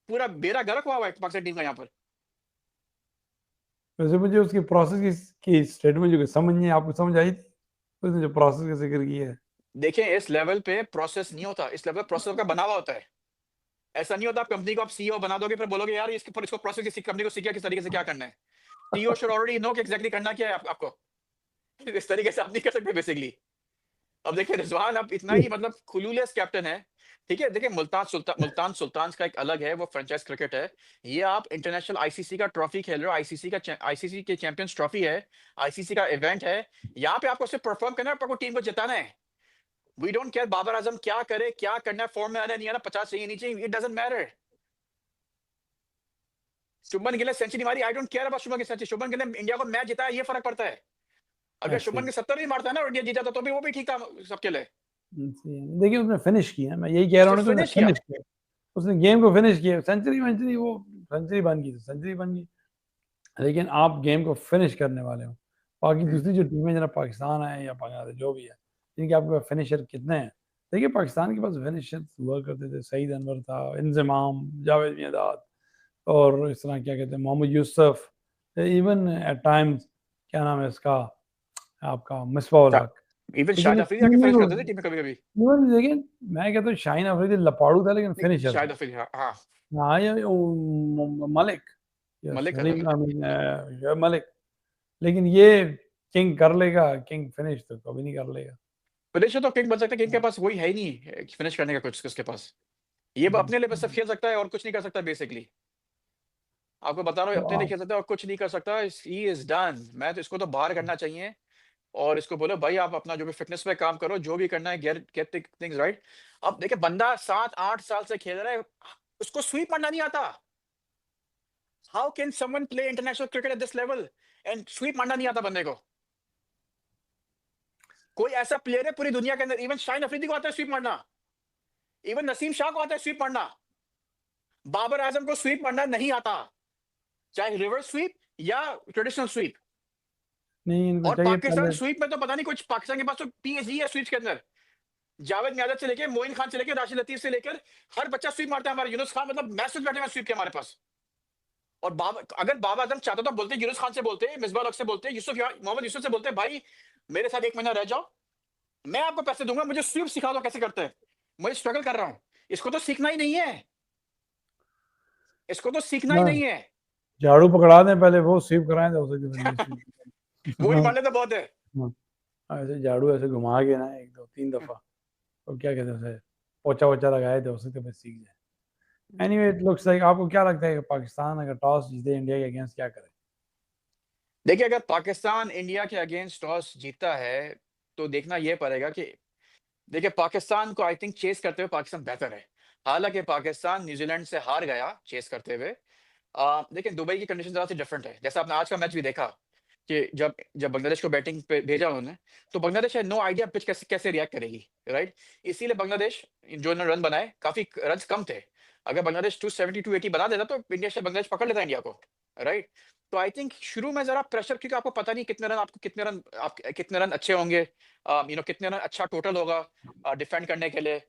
[SPEAKER 1] पूरा बेड़ा गर्क हुआ है पाकिस्तान टीम का यहाँ पर।
[SPEAKER 2] वैसे मुझे उसकी प्रोसेस की स्टेटमेंट जो समझ नहीं, आपको समझ आई थी उसने जो प्रोसेस का जिक्र किया है?
[SPEAKER 1] देखें इस लेवल पे प्रोसेस नहीं होता, इस लेवल पे प्रोसेस का बना हुआ होता है। ऐसा नहीं होता आप कंपनी को आप सीईओ बना दोगे फिर बोलोगे यार इसके पर इसको प्रोसेस किसी कंपनी को सीखा किस तरीके से क्या करना है। सीईओ शुड ऑलरेडी नो कि एग्जैक्टली करना क्या है आपको। इस तरीके से आप नहीं कर सकते बेसिकली। अब देखिए रिजवान आप इतना ही मतलब खुलूलेस कैप्टन है। ठीक है देखिए मुल्तान सुल्तान का एक अलग है, वो फ्रेंचाइज क्रिकेट है। ये आप इंटरनेशनल आईसीसी का ट्रॉफी खेल रहे हो, आईसीसी के चैंपियंस ट्रॉफी है, आईसीसी का इवेंट है। यहाँ पे आपको सिर्फ परफॉर्म करना है, आपको टीम को जिताना है। We don't care Babar Azam क्या करे, क्या करना है, फॉर्म में आना नहीं आना, 50 चाहिए नहीं चाहिए, it doesn't matter. Shubman Gill ने सेंचुरी मारी, I don't care about Shubman Gill century, Shubman Gill ने इंडिया को मैच जिताया, ये फर्क पड़ता है। अगर
[SPEAKER 2] ऐसे
[SPEAKER 1] शुभमन
[SPEAKER 2] ही
[SPEAKER 1] के 70 भी मारता है ना, इंडिया जीता तो भी वो भी ठीक था सबके लिए।
[SPEAKER 2] देखिए उसने फिनिश किया, मैं यही कह रहा
[SPEAKER 1] उसने
[SPEAKER 2] हूँ ना कि उसने
[SPEAKER 1] फिनिश किया।
[SPEAKER 2] फिनिश किया, उसने गेम को फिनिश किया। सेंचुरी वेंचुरी वो सेंचुरी बन गई तो सेंचुरी बन गई, लेकिन आप गेम को फिनिश करने वाले हो। बाकी दूसरी जो टीमें जरा पाकिस्तान है या बांग्लादेश जो भी है, इनके आपके पास फिनिशर कितने हैं? देखिए पाकिस्तान के पास फिनिशर हुआ करते थे, सईद अनवर था, इंजमाम, जावेद मियांदाद, और इस तरह क्या कहते हैं Mohammad Yousuf, even at times क्या नाम है इसका आपका मिसबा उल हक।
[SPEAKER 1] इवन
[SPEAKER 2] लेकिन
[SPEAKER 1] शाहिद
[SPEAKER 2] इस
[SPEAKER 1] अफरीदी आके
[SPEAKER 2] टीम में
[SPEAKER 1] फिनिश
[SPEAKER 2] वो
[SPEAKER 1] करते थे टीम में कभी कभी।
[SPEAKER 2] इवन देखिए, मैं कहता हूँ शाहीन अफरीदी लपाड़ू था लेकिन
[SPEAKER 1] नहीं,
[SPEAKER 2] फिनिशर
[SPEAKER 1] शाहिद
[SPEAKER 2] था।
[SPEAKER 1] अफरीदी, हाँ हाँ।
[SPEAKER 2] हाँ ये Malik, yes
[SPEAKER 1] Malik
[SPEAKER 2] Salim, I mean Malik, लेकिन ये किंग कर लेगा, किंग फिनिश तो कभी नहीं कर लेगा।
[SPEAKER 1] फिनिशर तो किंग बन सकता है, किंग के पास वही है ही नहीं फिनिश करने का कुछ उसके पास। ये अपने लिए बस सब खेल सकता है और कुछ नहीं कर सकता बेसिकली। आपको बता रहा
[SPEAKER 2] तो
[SPEAKER 1] हूँ, अपने लिए
[SPEAKER 2] आप
[SPEAKER 1] खेल सकता है और कुछ नहीं कर सकता। He is done. मैं तो इसको तो बाहर करना चाहिए और इसको बोलो भाई आप अपना जो भी फिटनेस पे काम करो, जो भी करना है, गेट गेट थिंग्स राइट। अब देखिए बंदा 7-8 साल से खेल रहा है, उसको स्वीप मारना नहीं आता। How can someone play international cricket at this level and sweep मारना नहीं आता बंदे को? कोई ऐसा प्लेयर है पूरी दुनिया के अंदर? इवन शाहीन अफरीदी को आता है स्वीप मारना, इवन नसीम शाह को आता है स्वीप मारना, बाबर आजम को स्वीप मारना नहीं आता, चाहे रिवर्स स्वीप या ट्रेडिशनल स्वीप।
[SPEAKER 2] नहीं, इनको
[SPEAKER 1] और
[SPEAKER 2] चाहिए
[SPEAKER 1] पाकिस्तान
[SPEAKER 2] पहले।
[SPEAKER 1] स्वीप में तो पता नहीं कुछ, पाकिस्तान के पास तो पीएचडी है स्वीप के अंदर। जावेद मियांदाद से लेके मोइन खान से लेकर राशिद लतीफ से लेकर हर बच्चा स्वीप मारता है हमारा। यूनुस खान मतलब मैसेज बैठे हुए स्वीप के हमारे पास। और अगर बाबर आजम चाहता तो बोलते, यूनुस खान से बोलते, मिसबाह हक से बोलते, मोहम्मद यूसुफ से बोलते, भाई मेरे साथ 1 महीना रह जाओ, मैं आपको पैसे दूंगा, मुझे स्वीप सिखा दो कैसे करते हैं, मुझे स्ट्रगल कर रहा हूं। इसको तो सीखना ही नहीं है, इसको तो सीखना ही
[SPEAKER 2] हाँ,
[SPEAKER 1] नहीं है।
[SPEAKER 2] झाड़ू पकड़ा दें पहले, वो स्वीप कराएं तो हो सकता है स्वीप।
[SPEAKER 1] वो ही
[SPEAKER 2] हाँ,
[SPEAKER 1] मान लेते बहुत है।
[SPEAKER 2] ऐसे झाड़ू ऐसे घुमा के ना 1 2 3 दफा, तो क्या कहते हैं उसे, पोछा वोछा लगाए तो हो सकता है सीख जाए। एनीवे इट लुक्स लाइक, आपको क्या लगता है कि पाकिस्तान अगर टॉस जीते इंडिया के अगेंस्ट क्या करे?
[SPEAKER 1] देखिए अगर पाकिस्तान इंडिया के अगेंस्ट टॉस जीता है तो देखना यह पड़ेगा कि, देखिए पाकिस्तान को आई थिंक चेस करते हुए पाकिस्तान बेहतर है। हालांकि पाकिस्तान न्यूजीलैंड से हार गया चेस करते हुए। लेकिन दुबई की कंडीशन जरा सी डिफरेंट है। जैसा आपने आज का मैच भी देखा कि जब जब बांग्लादेश को बैटिंग पे भेजा उन्होंने, तो बांग्लादेश है नो आइडिया पिच कैसे कैसे रिएक्ट करेगी, राइट। इसीलिए बांग्लादेश जो इन्होंने रन बनाए काफी रन कम थे। अगर बांग्लादेश 270 280 बना देता तो इंडिया से बांग्लादेश पकड़ लेता इंडिया को, राइट। तो आई थिंक शुरू में जरा प्रेशर, क्योंकि आपको पता नहीं कितने रन, आपको कितने रन अच्छे होंगे, कितने रन अच्छा टोटल होगा डिफेंड करने के लिए।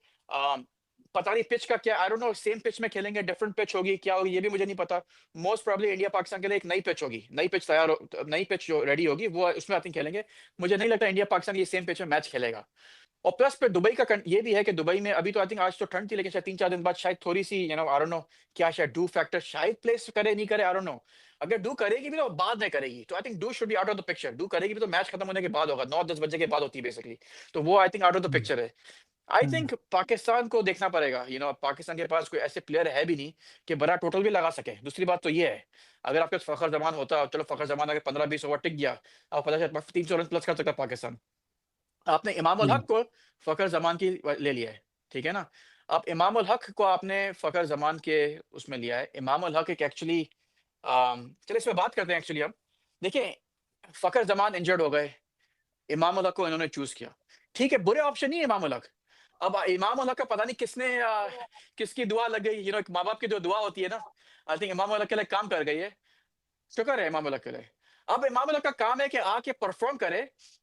[SPEAKER 1] पता नहीं पिच का क्या, I don't know, same pitch में खेलेंगे, डिफरेंट पिच होगी, क्या होगी ये भी मुझे नहीं पता। मोस्ट प्रोबब्ली इंडिया पाकिस्तान के लिए एक नई पिच होगी, नई पिच जो रेडी होगी वो उसमें आई थिंक खेलेंगे। मुझे नहीं लगता इंडिया पाकिस्तान ये सेम पिच में मैच खेलेगा। और प्लस पे दुबई का ये भी है कि दुबई में अभी तो आई थिंक आज तो ठंड थी, लेकिन शायद 3-4 दिन बाद शायद थोड़ी सी आई डोंट नो क्या, शायद डू फैक्टर शायद प्लेस करे नहीं करे, आई डोंट नो। अगर डू करेगी भी तो बाद में करेगी, तो I think do should be out of the picture. Do करेगी भी तो मैच खत्म होने के बाद होगा, 9-10 बजे के बाद होती है बेसिकली। तो वो I think out of the picture है। आई थिंक पाकिस्तान को देखना पड़ेगा, पाकिस्तान के पास कोई ऐसे प्लेयर है भी नहीं कि बड़ा टोटल भी लगा सके। दूसरी बात तो ये है, अगर आपके पास फखर जमान होता, चलो फखर जमान अगर 15-20 ओवर टिक गया, आप पता चला 300 रन प्लस कर सकता पाकिस्तान। आपने इमाम उल हक को फखर जमान की ले लिया है, ठीक है ना। अब इमाम उल हक को आपने फखर जमान के उसमें लिया है। इमाम उल हक एक एक्चुअली, चलिए इस पे बात करते हैं एक्चुअली हम। देखिए फखर जमान इंजर्ड हो गए, इमाम उल हक को इन्होंने चूज किया, ठीक है, बुरे ऑप्शन नहीं है इमाम उल हक। अब इमाम उल हक का पता नहीं किसकी दुआ लग गई, एक माँ बाप की जो दुआ होती है ना, आई थिंक इमाम उल हक के लिए काम कर गई है। शुक्र है इमाम उल हक के लिए। अब इमाम उल हक का काम है कि आके परफॉर्म करे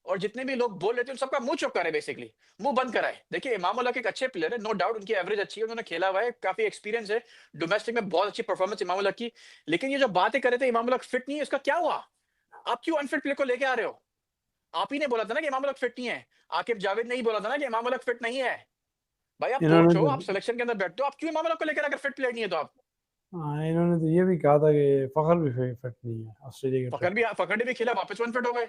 [SPEAKER 1] और जितने भी लोग बोल रहे थे उन सबका मुंह चुप करे, बेसिकली मुंह बंद कराए। देखिए इमाम उल हक एक अच्छे प्लेयर है, नो डाउट, उनकी एवरेज अच्छी है, उन्होंने खेला हुआ है, काफी एक्सपीरियंस है, डोमेस्टिक में बहुत अच्छी परफॉर्मेंस इमाम उल हक की। लेकिन ये जो बातें कर रहे थे इमाम उल हक फिट नहीं है, इसका क्या हुआ? आप क्यों अनफिट प्लेयर को लेके आ रहे हो? आप ही ने बोला था ना कि इमाम उल हक फिट नहीं है। आकिब जावेद ने ही बोला था ना कि इमाम उल हक फिट नहीं है। भाई आप
[SPEAKER 2] इन्होंने
[SPEAKER 1] कोच हो,
[SPEAKER 2] तो
[SPEAKER 1] आप सिलेक्शन के अंदर बैठते हो, आप क्यों इमाम उल हक को लेकर, अगर फिट प्लेयर नहीं है तो आप?
[SPEAKER 2] हाँ, इन्होंने तो ये भी कहा था कि फखर भी फिट नहीं है ऑस्ट्रेलिया के ट्रिप पे।
[SPEAKER 1] फकर ने भी खेला, वापस वन फिट हो गए,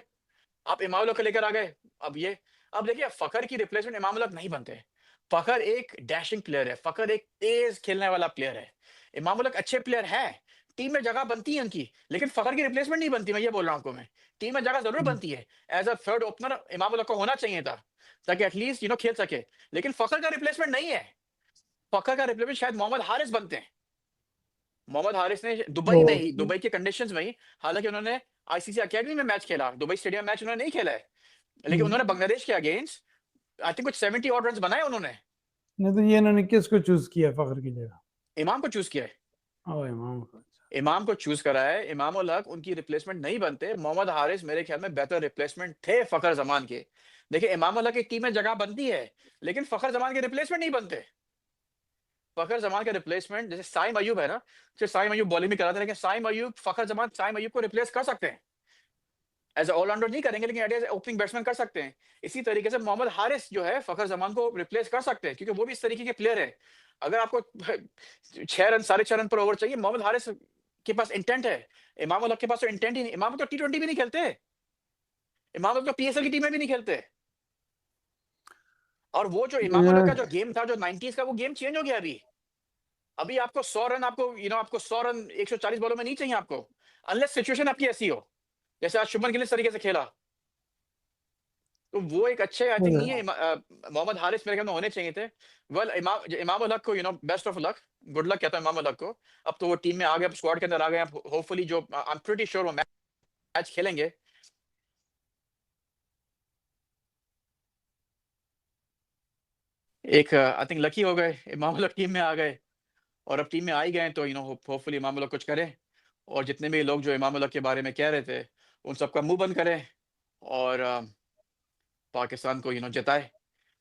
[SPEAKER 1] आप इमाम उल हक को लेकर आ गए। अब देखिए फखर की रिप्लेसमेंट इमाम उल हक नहीं बनते। फखर एक डैशिंग प्लेयर है, फखर एक तेज खेलने वाला प्लेयर है। इमाम उल हक अच्छे प्लेयर है, टीम में जगह बनती है उनकी, लेकिन फखर की रिप्लेसमेंट नहीं बनती। मैं ये बोल रहा हूं आपको, मैं टीम में जगह जरूर बनती है। As a third opener Imam ul Haq को होना चाहिए था, ताकि एटलीस्ट खेल सके। लेकिन फखर का रिप्लेसमेंट नहीं है। फखर का रिप्लेसमेंट शायद मोहम्मद हारिस बनते हैं। मोहम्मद हारिस ने दुबई में ही,
[SPEAKER 2] तो
[SPEAKER 1] दुबई के कंडीशंस में ही, हालांकि उन्होंने आईसीसी अकेडमी में मैच खेला, दुबई स्टेडियम मैच उन्होंने नहीं खेला है, लेकिन उन्होंने बांग्लादेश के अगेंस्ट आई थिंक कुछ 70 और रन बनाए उन्होंने।
[SPEAKER 2] नहीं तो ये इन्होंने किसको चूज किया फखर की जगह?
[SPEAKER 1] इमाम को चूज किया है,
[SPEAKER 2] ओ इमाम को, अच्छा।
[SPEAKER 1] इमाम को चूज करा है। इमाम उल हक उनकी रिप्लेसमेंट नहीं बनते। मोहम्मद हारिस मेरे ख्याल में बेहतर रिप्लेसमेंट थे फखर जमान के। देखिए इमाम उल हक की टीम में जगह बनती है, लेकिन फखर जमान के रिप्लेसमेंट नहीं बनते। फखर जमान के रिप्लेसमेंट जैसे साइम अयूब है ना, सिर्फ साइम अयूब बॉलिंग भी कराते हैं, लेकिन साइम अयूब फखर जमान साइम अयूब को रिप्लेस कर सकते हैं। एज ऑलराउंडर नहीं करेंगे, लेकिन एज ओपनिंग बैट्समैन कर सकते हैं। इसी तरीके से मोहम्मद हारिस जो है फखर जमान को रिप्लेस कर सकते हैं, क्योंकि वो भी इस तरीके के प्लेयर है। अगर आपको 6 रन 6.5 रन पर ओवर चाहिए, मोहम्मद हारिस के पास इंटेंट है। इमाम उल हक के पास तो इंटेंट ही नहीं। इमाम तो T20 भी नहीं खेलते, इमाम तो PSL की टीम में भी नहीं खेलते। और वो जो इमाम उल हक का जो गेम था जो 90s का, वो गेम चेंज हो गया अभी। अभी आपको 100 रन, आपको आपको 100 रन 140 बॉलों में नहीं चाहिए आपको, अनलेस सिचुएशन आपकी ऐसी हो जैसे आज शुभमन गिल इस तरीके से खेला। तो वो एक अच्छे आई थिंक नहीं है। मोहम्मद हारिस मेरे ख्याल में होने चाहिए थे। वेल इमाम उल हक को best of luck, good luck कहता हूं इमाम उल हक को। अब तो वो टीम में आ गए, स्क्वाड के अंदर आ गए। होपफुली जो आई एम प्रीटी श्योर वो मैच खेलेंगे। एक आई थिंक लकी हो गए, इमाम उल हक टीम में आ गए। और अब टीम में आ ही गए तो होपफुली इमाम उल हक कुछ करें। और जितने भी लोग जो इमाम उल हक के बारे में कह रहे थे, उन सबका मुंह बंद करें और पाकिस्तान को जिताए।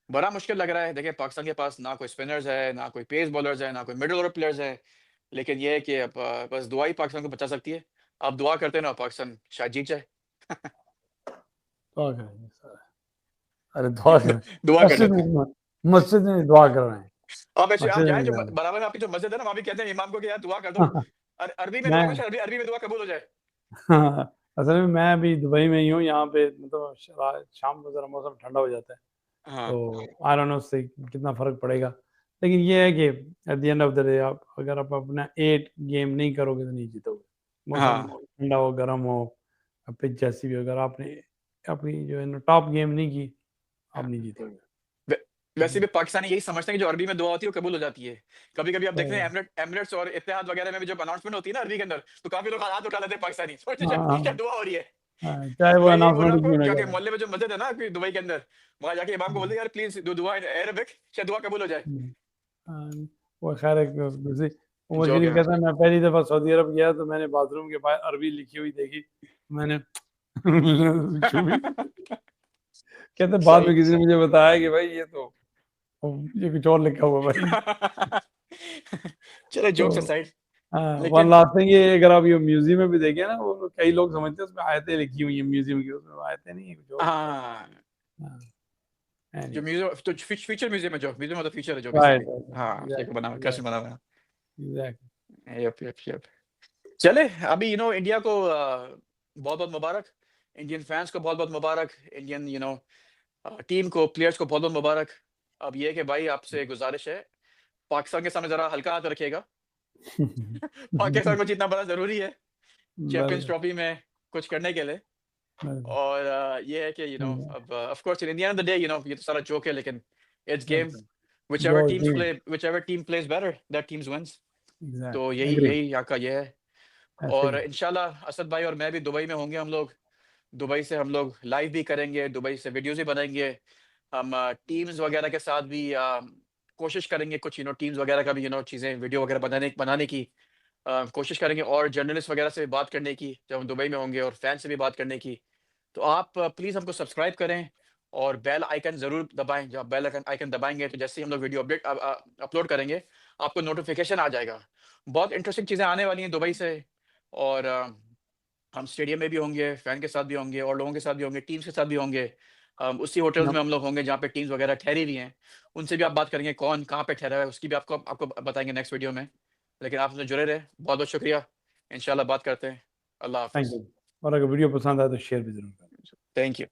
[SPEAKER 1] बड़ा मुश्किल लग रहा है। देखिए पाकिस्तान के पास ना कोई स्पिनर्स है, ना कोई पेस बॉलर्स है, ना कोई मिडिल ऑर्डर प्लेयर्स है। लेकिन ये है कि अब बस दुआ ही पाकिस्तान को बचा सकती है। आप दुआ करते हैं ना, पाकिस्तान शायद जीत जाए।
[SPEAKER 2] दुआ करेंगे सारे। अरे दुआ करें,
[SPEAKER 1] दुआ कर
[SPEAKER 2] मस्जिद
[SPEAKER 1] लेते हैं।
[SPEAKER 2] में, मस्जिद में दुआ कर रहे हैं,
[SPEAKER 1] आप ऐसे आप
[SPEAKER 2] मस्जिद
[SPEAKER 1] जाए
[SPEAKER 2] में
[SPEAKER 1] जो
[SPEAKER 2] जा रहे
[SPEAKER 1] बराबर में आपकी जो मस्जिद है ना, वहां भी कहते हैं इमाम को कि यार दुआ कर दो।
[SPEAKER 2] हैं।
[SPEAKER 1] अरबी में दुआ
[SPEAKER 2] मैं
[SPEAKER 1] कर, अरबी में दुआ कबूल हो जाए।
[SPEAKER 2] हाँ, असल में मैं अभी दुबई में ही हूँ। यहाँ पे मतलब शाम को जरा मौसम ठंडा हो जाता है,
[SPEAKER 1] हाँ
[SPEAKER 2] तो आई डोंट नो उससे कितना फर्क पड़ेगा। लेकिन ये है कि at the end of the day आप अगर आप अपना 8 गेम नहीं करोगे तो नहीं जीतोगे। मौसम
[SPEAKER 1] हाँ।
[SPEAKER 2] ठंडा हो गर्म हो, पिच जैसी भी हो, अगर आपने अपनी जो है ना टॉप गेम नहीं की, आप नहीं जीतोगे।
[SPEAKER 1] वै- वैसे
[SPEAKER 2] हम्म,
[SPEAKER 1] भी पाकिस्तानी यही समझते हैं कि जो अरबी में दुआ होती है वो कबूल हो जाती है। कभी कभी आप देखते हैं
[SPEAKER 2] तो
[SPEAKER 1] एमिरेट्स और इत्तेहाद वगैरह में भी जब अनाउंसमेंट होती है ना अरबी के अंदर, तो काफी लोग हाथ उठा लेते हैं पाकिस्तानी, सोचते
[SPEAKER 2] हाँ
[SPEAKER 1] शायद
[SPEAKER 2] हाँ,
[SPEAKER 1] शायद दुआ हो रही है।
[SPEAKER 2] हाँ, चाहे
[SPEAKER 1] तो
[SPEAKER 2] वो
[SPEAKER 1] मैं यही बोल रहा
[SPEAKER 2] अनाउंसमेंट
[SPEAKER 1] हूँ
[SPEAKER 2] क्यों ना
[SPEAKER 1] जाके
[SPEAKER 2] करे।
[SPEAKER 1] मोहल्ले में जो मस्जिद है ना कोई दुबई के अंदर, वहां जाके इमाम को बोल दे यार प्लीज दुआ इन अरबिक, शायद दुआ कबूल हो जाए।
[SPEAKER 2] हम्म, हाँ, वो खैर एक दूसरी, वो
[SPEAKER 1] जोक
[SPEAKER 2] मुशरिफ
[SPEAKER 1] है।
[SPEAKER 2] कहता है मैं पहली दफा सऊदी अरब गया तो मैंने बाथरूम के बाहर अरबी लिखी हुई देखी, मैंने छुपी। कहते बाद
[SPEAKER 1] सही।
[SPEAKER 2] में किसी ने मुझे बताया कि भाई ये तो ये कुछ और लिखा हुआ भाई।
[SPEAKER 1] चलो
[SPEAKER 2] तो
[SPEAKER 1] जोक्स असाइड।
[SPEAKER 2] वन
[SPEAKER 1] लेकिन
[SPEAKER 2] लास्ट थिंग, ये अगर आप ये म्यूजियम में भी देखें ना, वो कई लोग समझते हैं उसमें आयतें लिखी हुई हैं म्यूजियम की, उसमें आयतें नहीं है, कुछ और लिखा
[SPEAKER 1] हाँ,
[SPEAKER 2] हुआ है। हाँ,
[SPEAKER 1] जो
[SPEAKER 2] एनीवे,
[SPEAKER 1] म्यूजियम तो फ्यूचर म्यूजियम है, जो म्यूजियम ऑफ द फ्यूचर है जो
[SPEAKER 2] राइट
[SPEAKER 1] बेसिकली। हाँ ठीक है, बना हुआ है,
[SPEAKER 2] राइट
[SPEAKER 1] कैसे बना हुआ
[SPEAKER 2] एग्जैक्टली।
[SPEAKER 1] है। Yup yup yup. चले अभी इंडिया को बहुत बहुत मुबारक। इंडियन फैंस को बहुत बहुत मुबारक। इंडियन टीम को, प्लेयर्स को बहुत बहुत मुबारक। अब ये है कि भाई आपसे गुजारिश है, पाकिस्तान के सामने जरा हल्का हाथ रखिएगा। पाकिस्तान को जीतना बड़ा जरूरी है चैंपियंस
[SPEAKER 2] बिल्कुल
[SPEAKER 1] ट्रॉफी में कुछ करने के लिए।
[SPEAKER 2] बिल्कुल
[SPEAKER 1] और ये है कि अब of course in the end of the day ये तो सारा जोक है, लेकिन इट्स गेम।
[SPEAKER 2] बिल्कुल,
[SPEAKER 1] whichever
[SPEAKER 2] जो
[SPEAKER 1] teams
[SPEAKER 2] जी
[SPEAKER 1] play whichever team plays better that teams wins। तो
[SPEAKER 2] एग्जैक्टली
[SPEAKER 1] यही
[SPEAKER 2] एग्री,
[SPEAKER 1] यही यहाँ का ये है।
[SPEAKER 2] ऐसे
[SPEAKER 1] और
[SPEAKER 2] ही
[SPEAKER 1] इंशाल्लाह असद भाई और मैं भी दुबई में होंगे। हम लोग दुबई से हम लोग लाइव भी करेंगे, दुबई से वीडियोस भी बनाएंगे। हम टीम्स वगैरह के साथ भी कोशिश करेंगे कुछ टीम्स वगैरह का भी चीज़ें वीडियो वगैरह बनाने की कोशिश करेंगे। और जर्नलिस्ट वगैरह से भी बात करने की जब हम दुबई में होंगे, और फैन से भी बात करने की। तो आप प्लीज़ हमको सब्सक्राइब करें और बेल आइकन ज़रूर दबाएं। जब बेल आइकन दबाएंगे तो जैसे ही हम लोग वीडियो अपलोड करेंगे, आपको नोटिफिकेशन आ जाएगा। बहुत इंटरेस्टिंग चीज़ें आने वाली हैं दुबई से। और हम स्टेडियम में भी होंगे, फैन के साथ भी होंगे, और लोगों के साथ भी होंगे, टीम्स के साथ भी होंगे। उसी होटल्स में
[SPEAKER 2] Yep,
[SPEAKER 1] हम लोग होंगे जहाँ पे टीम्स वगैरह ठहरी हुई हैं। उनसे भी आप बात करेंगे कौन कहाँ पे ठहरा है, उसकी भी आपको आपको बताएंगे नेक्स्ट वीडियो में। लेकिन आप हमसे जुड़े रहे, बहुत बहुत शुक्रिया। इंशाल्लाह बात करते हैं। अल्लाह
[SPEAKER 2] थैंक
[SPEAKER 1] हाफिज़।
[SPEAKER 2] यू। और अगर वीडियो पसंद आए तो शेयर भी जरूर करें।
[SPEAKER 1] Thank you.